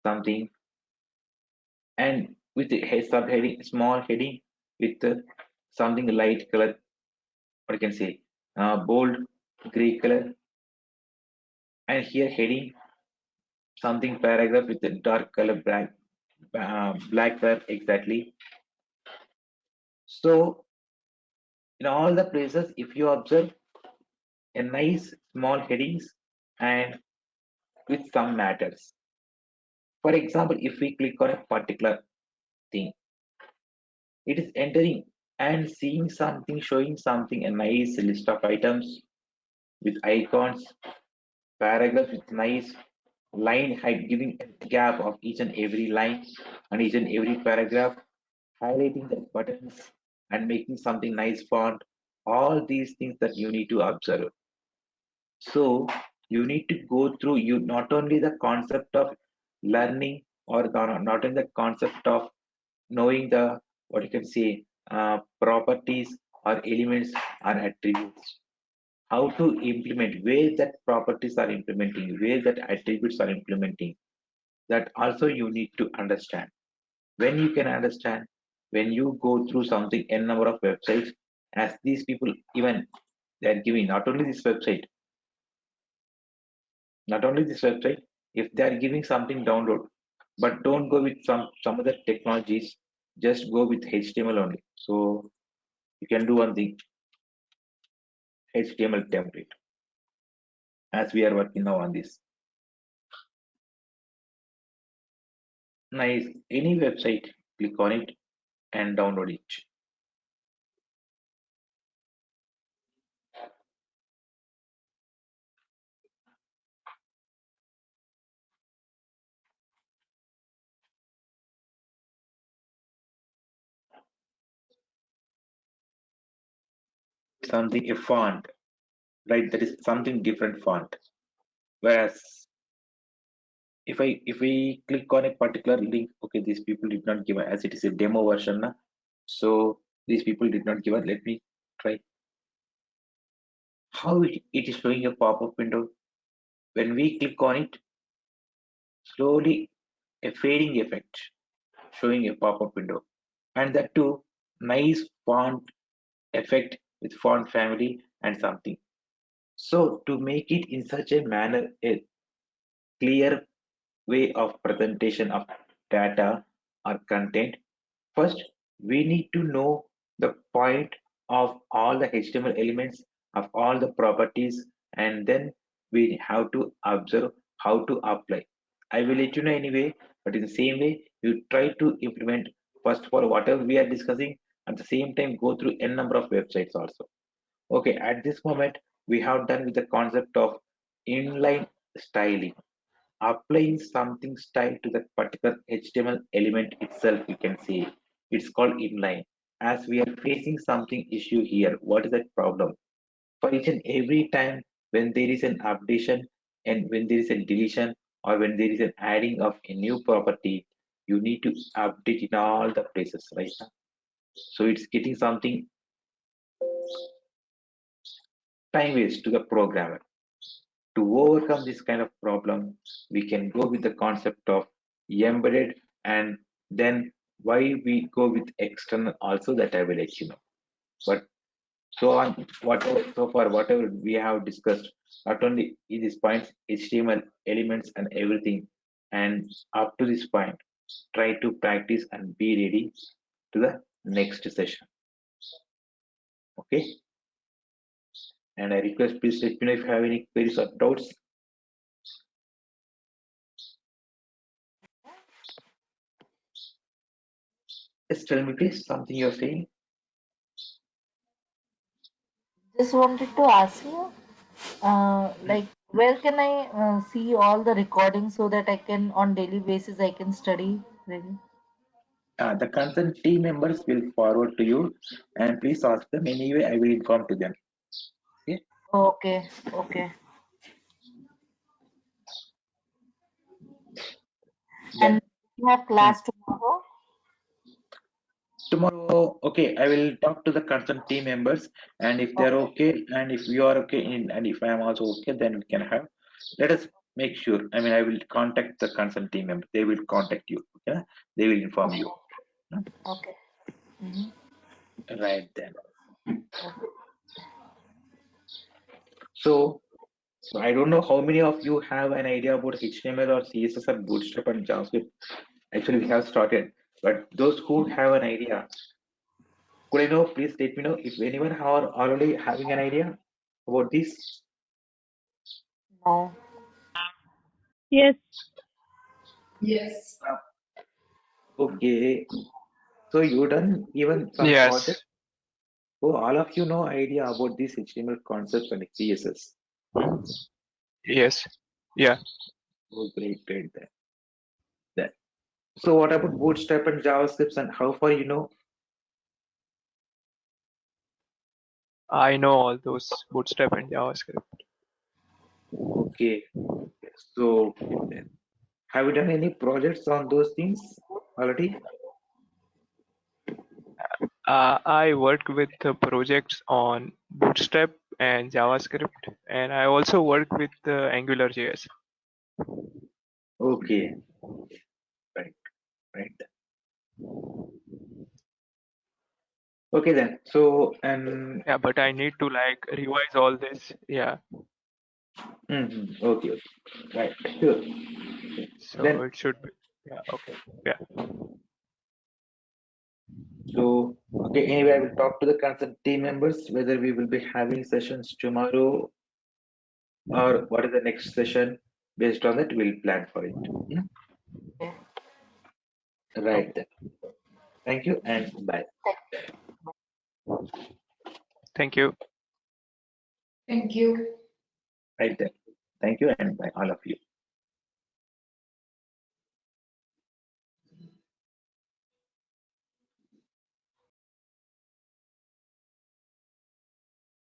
something, and with the subheading, small heading with something light color, or you can say bold gray color, and here heading something paragraph with the dark color black color exactly. So in all the places, if you observe a nice small headings and with some matters. For example, if we click on a particular thing, it is entering and seeing something, showing something, a nice list of items with icons, paragraphs with nice line height, giving a gap of each and every line and each and every paragraph, highlighting the buttons and making something nice font. All these things that you need to observe. So you need to go through you not only the concept of learning or not in the concept of knowing the what you can say properties or elements or attributes, how to implement, where that properties are implementing, where that attributes are implementing, that also you need to understand. When you can understand, when you go through something n number of websites, as these people even they are giving not only this website, not only this website, if they are giving something download, but don't go with some other technologies, just go with HTML only. So you can do one thing, HTML template, as we are working now on this. Nice, any website, click on it and download it. Something a font, right? That is something different font. Whereas if we click on a particular link, okay, these people did not give as it is a demo version, na? So these people did not give it. Let me try how it is showing a pop-up window. When we click on it, slowly a fading effect showing a pop-up window, and that too nice font effect with font family and something. So to make it in such a manner, a clear way of presentation of data or content, first we need to know the point of all the HTML elements of all the properties, and then we have to observe how to apply. I will let you know anyway, but in the same way, you try to implement first for whatever we are discussing, at the same time go through n number of websites also. Okay, at this moment, we have done with the concept of inline styling, applying something style to the particular HTML element itself, we can say it's called inline. As we are facing something issue here, what is that problem? For each and every time when there is an updation and when there is a deletion or when there is an adding of a new property, you need to update in all the places, right? So it's getting something time waste to the programmer. To overcome this kind of problem, we can go with the concept of embedded, and then why we go with external also, that I will let you know. But so on, whatever so far, whatever we have discussed, not only in this point, HTML elements and everything, and up to this point, try to practice and be ready to the next session. Okay. And I request, please let me know if you have any queries or doubts. Just tell me, please, something you're saying. Just wanted to ask you, like, where can I see all the recordings so that I can, on daily basis, I can study really? The concerned team members will forward to you, and please ask them. Anyway, I will inform to them. Okay. Okay, okay. Then And you have class tomorrow? tomorrow, okay, I will talk to the concerned team members, and if they're Okay, okay, and if you are okay, and if I am also okay, then we can have. Let us make sure. I mean, I will contact the concerned team member. They will contact you. Okay, they will inform you. okay. Mhm. Right then. Okay. So I don't know how many of you have an idea about HTML or CSS or Bootstrap and JavaScript. Actually, we have started, but those who have an idea, could I know? Please let me know if anyone are already having an idea about this. No. Yes. Yes. Okay, so you done even some project. Yes, So all of you know idea about these HTML concepts and CSS. yes, yeah. Oh, great, great. That. So what about Bootstrap and JavaScript, and how far you know? I know all those Bootstrap and JavaScript. Okay, so have you done any projects on those things already? I work with projects on Bootstrap and JavaScript, and I also work with AngularJS. Okay, right, right. Okay then. So and Yeah, but I need to like revise all this. Yeah, okay, okay, right, sure. so Then it should be. Yeah, okay. Yeah, so okay. Anyway, I will talk to the concerned team members whether we will be having sessions tomorrow or what is the next session. Based on that, we'll plan for it. Okay. Right then. Thank you and bye. thank you. Thank you. Right then. Thank you and bye, all of you.